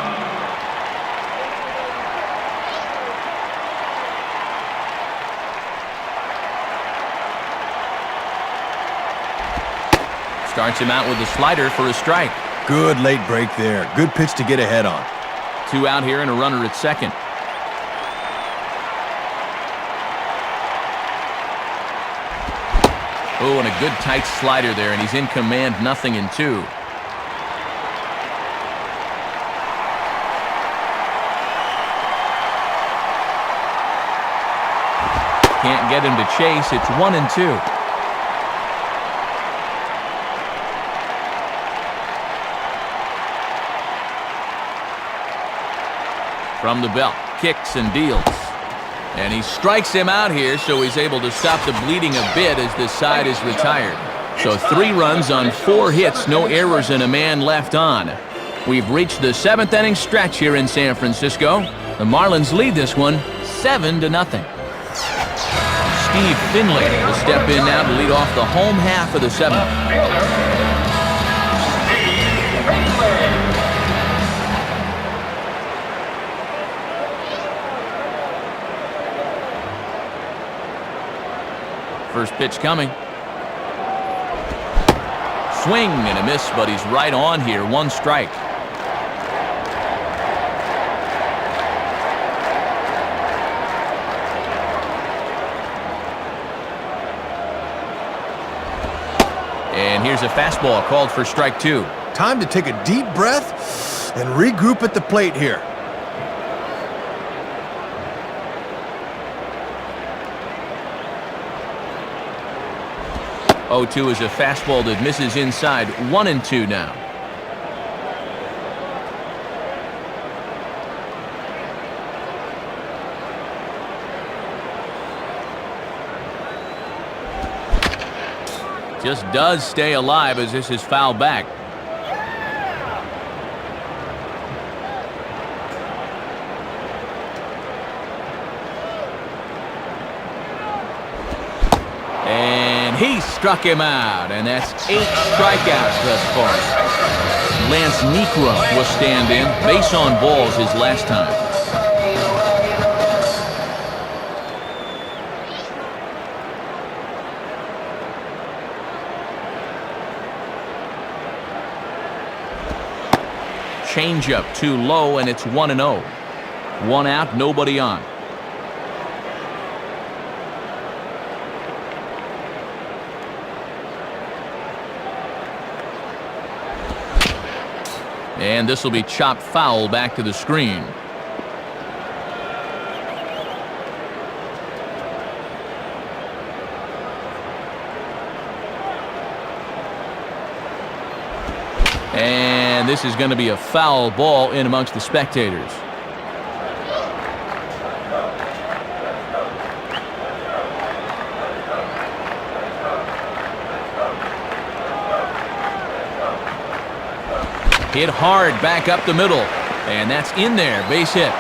Starts him out with a slider for a strike. Good late break there. Good pitch to get ahead on. 2 out here and a runner at second. Oh, and a good tight slider there, and he's in command, 0-2. Can't get him to chase. It's 1-2. From the belt, kicks and deals. And he strikes him out here, so he's able to stop the bleeding a bit as this side is retired. So 3 runs on 4 hits, no errors, and a man left on. We've reached the 7th inning stretch here in San Francisco. The Marlins lead this one 7-0. Steve Finley will step in now to lead off the home half of the 7th. First pitch coming. Swing and a miss, but he's right on here. 1 strike. And here's a fastball called for strike 2. Time to take a deep breath and regroup at the plate here. 0-2 is a fastball that misses inside. 1-2 now. Just does stay alive as this is fouled back. And he struck him out, and that's 8 strikeouts thus far. Lance Niekro will stand in. Base on balls his last time. Changeup too low, and it's 1-0. 1 out, nobody on. And this will be chopped foul back to the screen. And this is going to be a foul ball in amongst the spectators. Hit hard back up the middle, and that's in there. Base hit.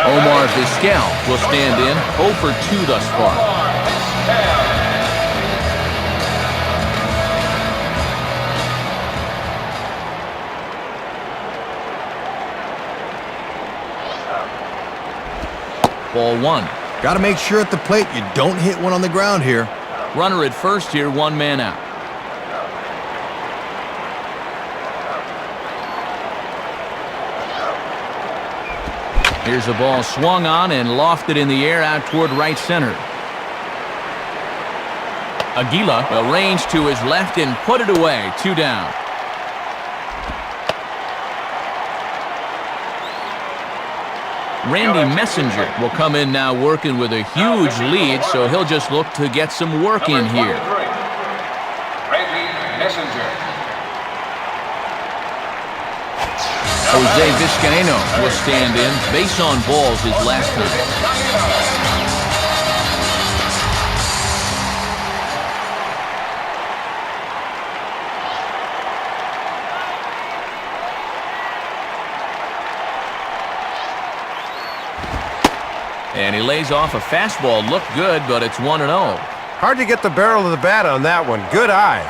Omar Vizquel will stand in. 0 for 2 thus far. Ball 1. Got to make sure at the plate you don't hit one on the ground here. Runner at first here, 1 man out. Here's a ball swung on and lofted in the air out toward right center. Aguila arranged to his left and put it away. 2 down. Randy Messenger will come in now working with a huge lead, so he'll just look to get some work in here. Randy Messenger. Jose Vizcaino will stand in. Base on balls his last time. And he lays off a fastball. Looked good, but it's 1-0. Hard to get the barrel of the bat on that one. Good eye.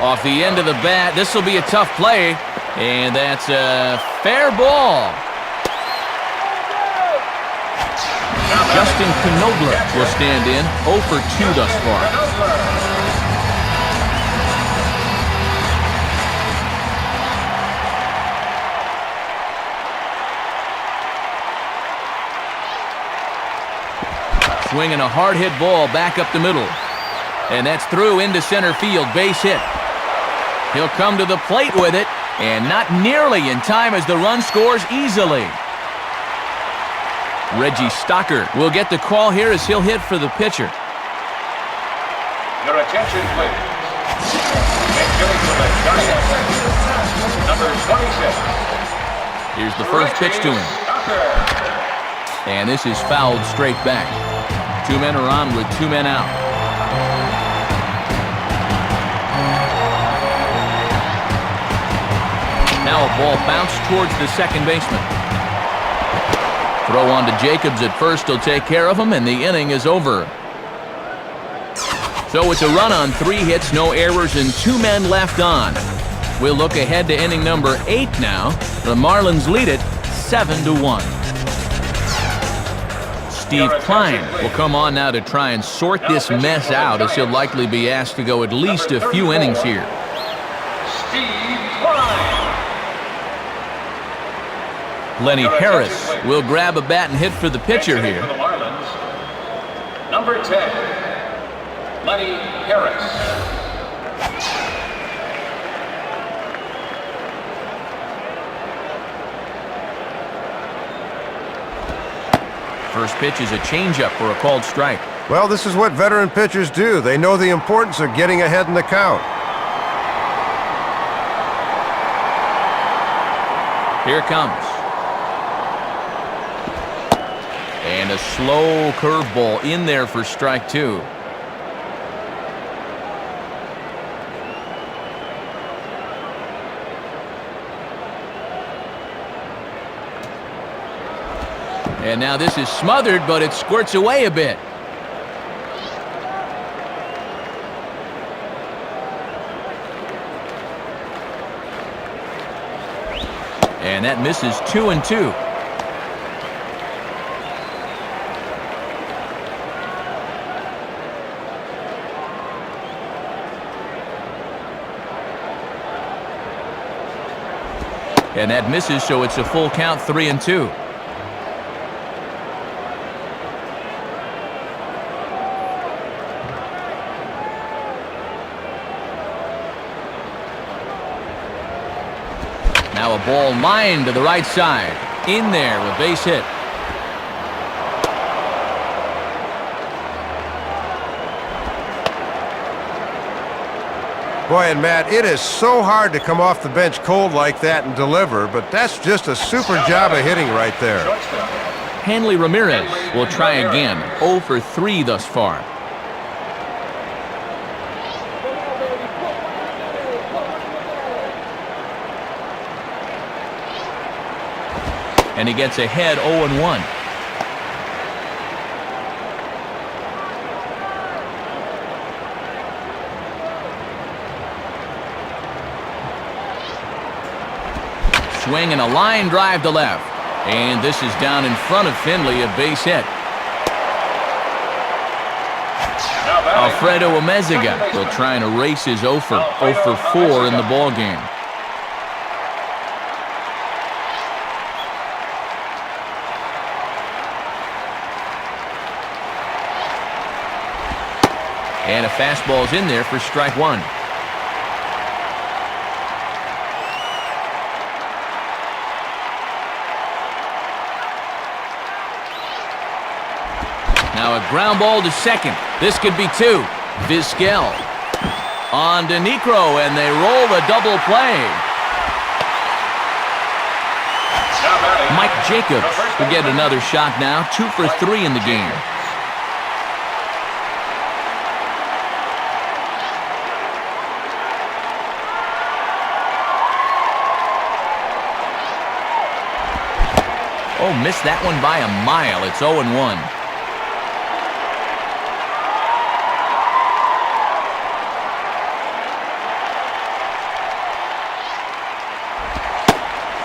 Off the end of the bat. This will be a tough play. And that's a fair ball. Justin Knobler will stand in. 0 for 2 thus far. Swinging a hard hit ball back up the middle. And that's through into center field. Base hit. He'll come to the plate with it, and not nearly in time as the run scores easily. Reggie Stocker will get the call here as he'll hit for the pitcher. Your attention, please. Hitting for the Giants, number 26. Here's the first pitch to him. And this is fouled straight back. 2 men are on with 2 men out. Now a ball bounced towards the second baseman. Throw on to Jacobs at first. He'll take care of him, and the inning is over. So it's a run on 3 hits, no errors, and 2 men left on. We'll look ahead to inning number 8 now. The Marlins lead it 7-1. Steve Klein will come on now to try and sort this mess out, as he'll likely be asked to go at least a few innings here. Steve Klein. Lenny Harris will grab a bat and hit for the pitcher For here. the Marlins, number 10, Lenny Harris. First pitch is a changeup for a called strike. Well, this is what veteran pitchers do. They know the importance of getting ahead in the count. Here it comes. And a slow curveball in there for strike 2. And now this is smothered, but it squirts away a bit. And that misses 2-2. And that misses, so it's a full count, 3-2. Now a ball lined to the right side. In there with base hit. Boy, and Matt, it is so hard to come off the bench cold like that and deliver, but that's just a super job of hitting right there. Shortstop, Hanley Ramirez will try again. 0 for 3 thus far. Come on, baby. Put one in the bag. Put one in the bag. And he gets ahead 0-1. Swing and a line drive to left. And this is down in front of Finley, a base hit. now batting, Alfredo Amezaga second baseman. will try and erase his 0 for 4 in the ball game. And a fastball's in there for strike 1. Now a ground ball to second. This could be 2. Vizquel on DeNicro, and they roll the double play. Now batting, Mike Jacobs will get another shot now. 2 for 3 in the game. Oh, missed that one by a mile. It's 0-1.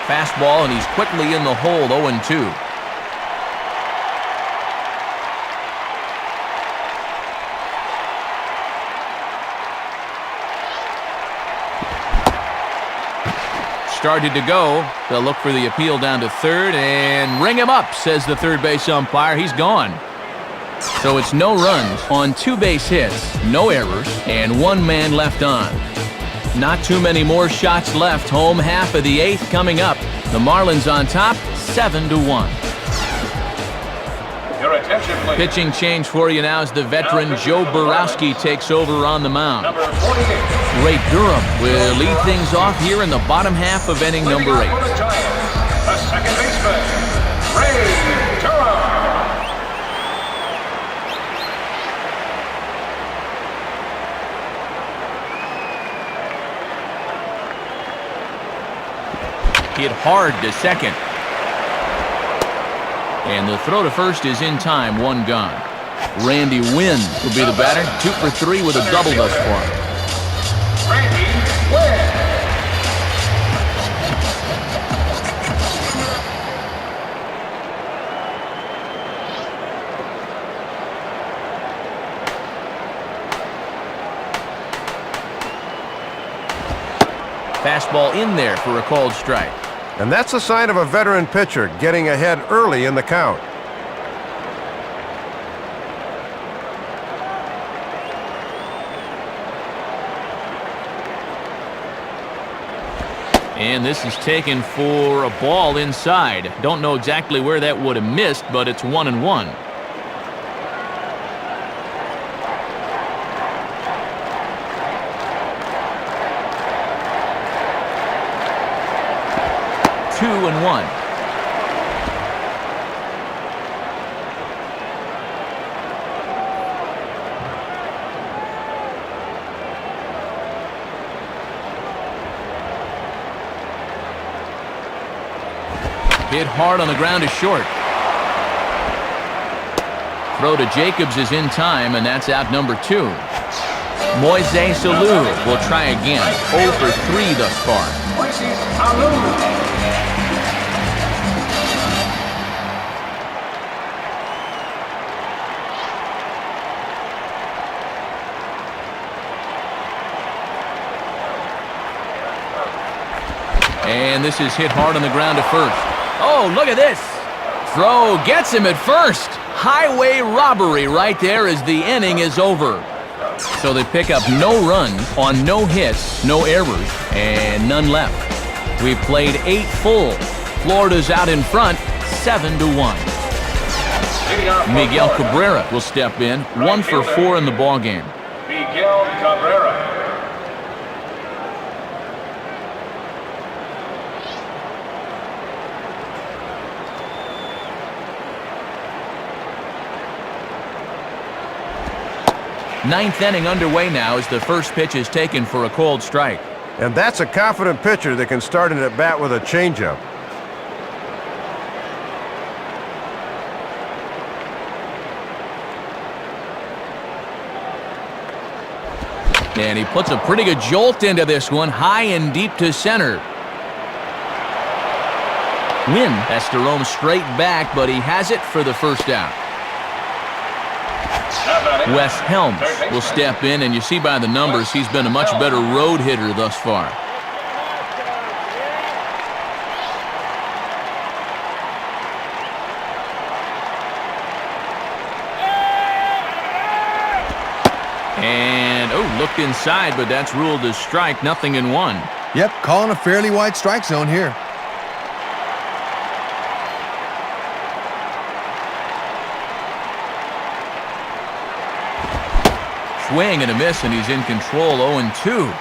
Fastball, and he's quickly in the hole, 0-2. Started to go. They'll look for the appeal down to third and ring him up, says the third base umpire. He's gone. So it's no runs on 2 base hits, no errors, and 1 man left on. Not too many more shots left. Home half of the 8th coming up. The Marlins on top, 7-1. your attention, please. Pitching change for you now as the veteran Joe Borowski takes over on the mound. Number 48. Ray Durham will lead things off here in the bottom half of inning number 8. For the Giants, the second baseman, Ray Durham. Hit hard to second. And the throw to first is in time, 1 gone. Randy Wynn will be the batter. 2 for 3 with a double thus far. Randy Wynn. Fastball in there for a called strike. And that's a sign of a veteran pitcher getting ahead early in the count. And this is taken for a ball inside. Don't know exactly where that would have missed, but it's 1-1. Two and one. Hit hard on the ground to short. Throw to Jacobs is in time, and that's out number 2. Moises Alou will try again. 0 for 3 thus far. Moises Alou. And this is hit hard on the ground to first. Oh, look at this. Throw gets him at first. Highway robbery right there as the inning is over. So they pick up no runs on no hits, no errors, and none left. We've played 8 full. Florida's out in front, 7-1. Miguel Cabrera will step in, 1 for 4 in the ballgame. Miguel Cabrera. Ninth inning underway now as the first pitch is taken for a called strike. And that's a confident pitcher that can start an at-bat with a changeup. And he puts a pretty good jolt into this one, high and deep to center. Wynn has to roam straight back, but he has it for the first out. Wes Helms will step in, and you see by the numbers he's been a much better road hitter thus far. And, oh, looked inside, but that's ruled as strike, 0-1. Yep, calling a fairly wide strike zone here. Swing and a miss, and he's in control, 0-2.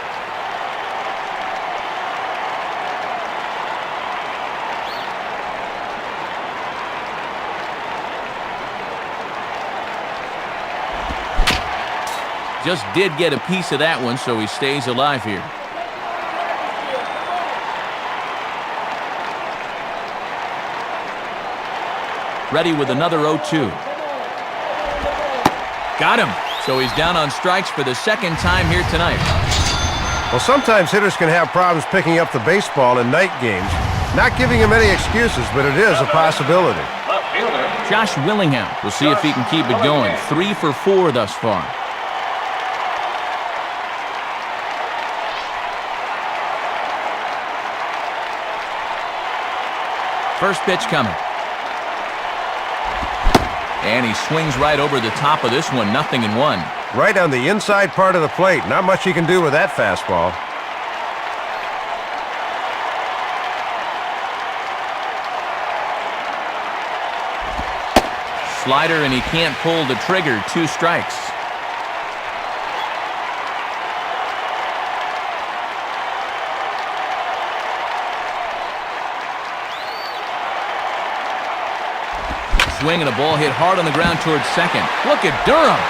Just did get a piece of that one, so he stays alive here. Ready with another 0-2. Got him. So he's down on strikes for the second time here tonight. Well, sometimes hitters can have problems picking up the baseball in night games. Not giving him any excuses, but it is a possibility. Left fielder. Josh Willingham. We'll see if he can keep it going. 3 for 4 thus far. First pitch coming. And he swings right over the top of this one, 0-1. Right on the inside part of the plate. Not much he can do with that fastball. Slider, and he can't pull the trigger. 2 strikes. Swing and a ball hit hard on the ground towards second. Look at Durham.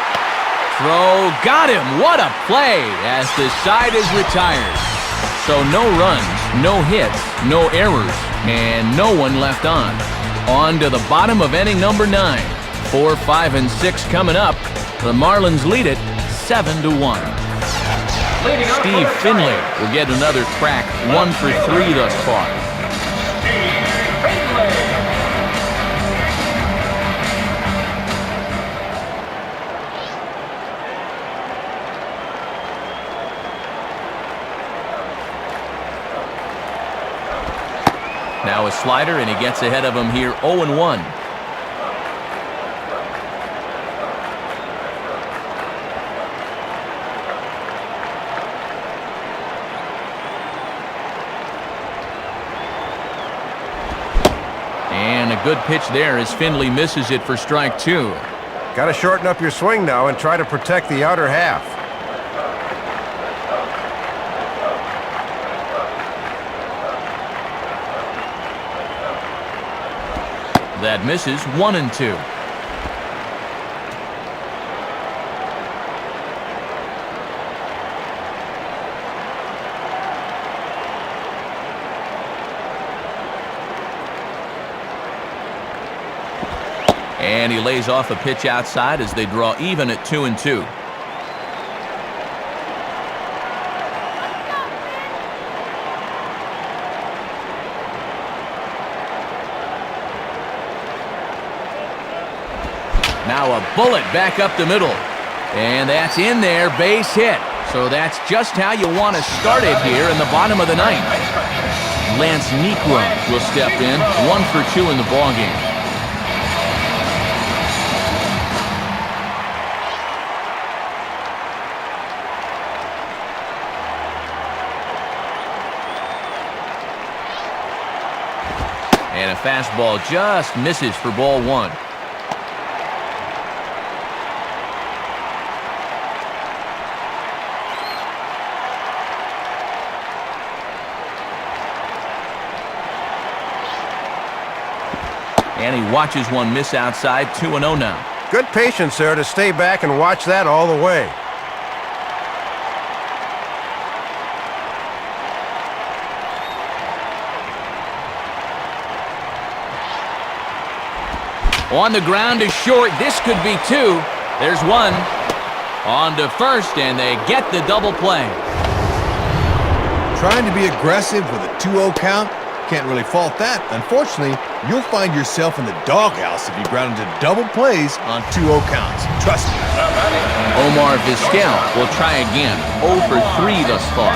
Throw, got him. What a play as the side is retired. So no runs, no hits, no errors, and no one left on. On to the bottom of inning number 9. 4, 5, and 6 coming up. The Marlins lead it 7-1. Steve Finley will get another crack, 1 for 3 thus far. Now a slider, and he gets ahead of him here, 0-1. And a good pitch there as Finley misses it for strike 2. Got to shorten up your swing now and try to protect the outer half. That misses, 1-2. And he lays off a pitch outside as they draw even at 2-2. Now a bullet back up the middle. And that's in there, base hit. So that's just how you want to start it here in the bottom of the ninth. Lance Niekro will step in, 1 for 2 in the ballgame. And a fastball just misses for ball 1. And he watches one miss outside, 2-0 now. Good patience there to stay back and watch that all the way. On the ground is short. This could be 2. There's 1. On to first, and they get the double play. Trying to be aggressive with a 2-0 count? Can't really fault that. Unfortunately, you'll find yourself in the doghouse if you ground into double plays on 2-0 counts. Trust me. Omar Vizquel will try again. 0 for 3 thus far.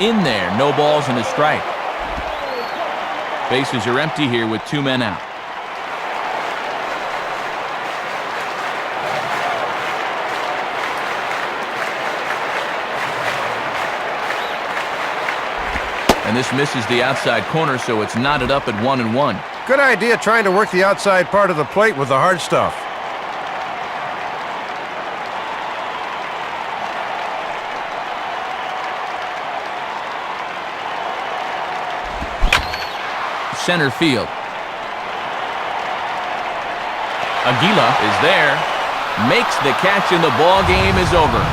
In there, no balls and a strike. Bases are empty here with 2 men out. And this misses the outside corner, so it's knotted up at 1-1. Good idea trying to work the outside part of the plate with the hard stuff. Center field. Aguila is there. Makes the catch, and the ball game is over.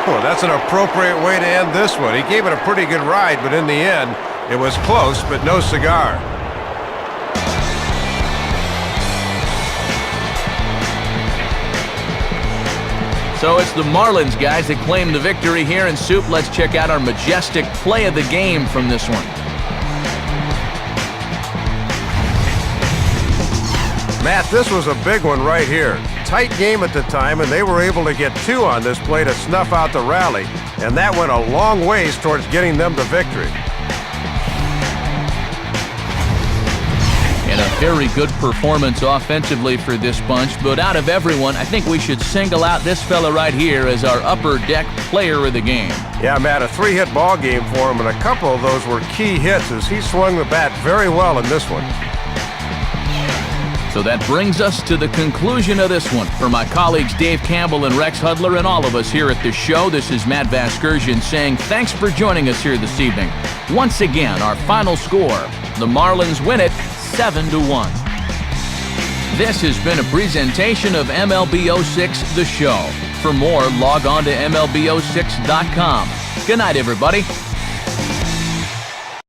Well, that's an appropriate way to end this one. He gave it a pretty good ride, but in the end, it was close, but no cigar. So it's the Marlins guys that claim the victory here in Soup. Let's check out our majestic play of the game from this one. Matt, this was a big one right here. Tight game at the time, and they were able to get 2 on this play to snuff out the rally, and that went a long ways towards getting them the victory. And a very good performance offensively for this bunch, but out of everyone, I think we should single out this fella right here as our upper deck player of the game. Yeah, Matt, a 3-hit ball game for him, and a couple of those were key hits as he swung the bat very well in this one. So that brings us to the conclusion of this one. For my colleagues Dave Campbell and Rex Hudler and all of us here at the show, this is Matt Vasgersian saying thanks for joining us here this evening. Once again, our final score, the Marlins win it 7-1. This has been a presentation of MLB 06 The Show. For more, log on to MLB06.com. Good night, everybody.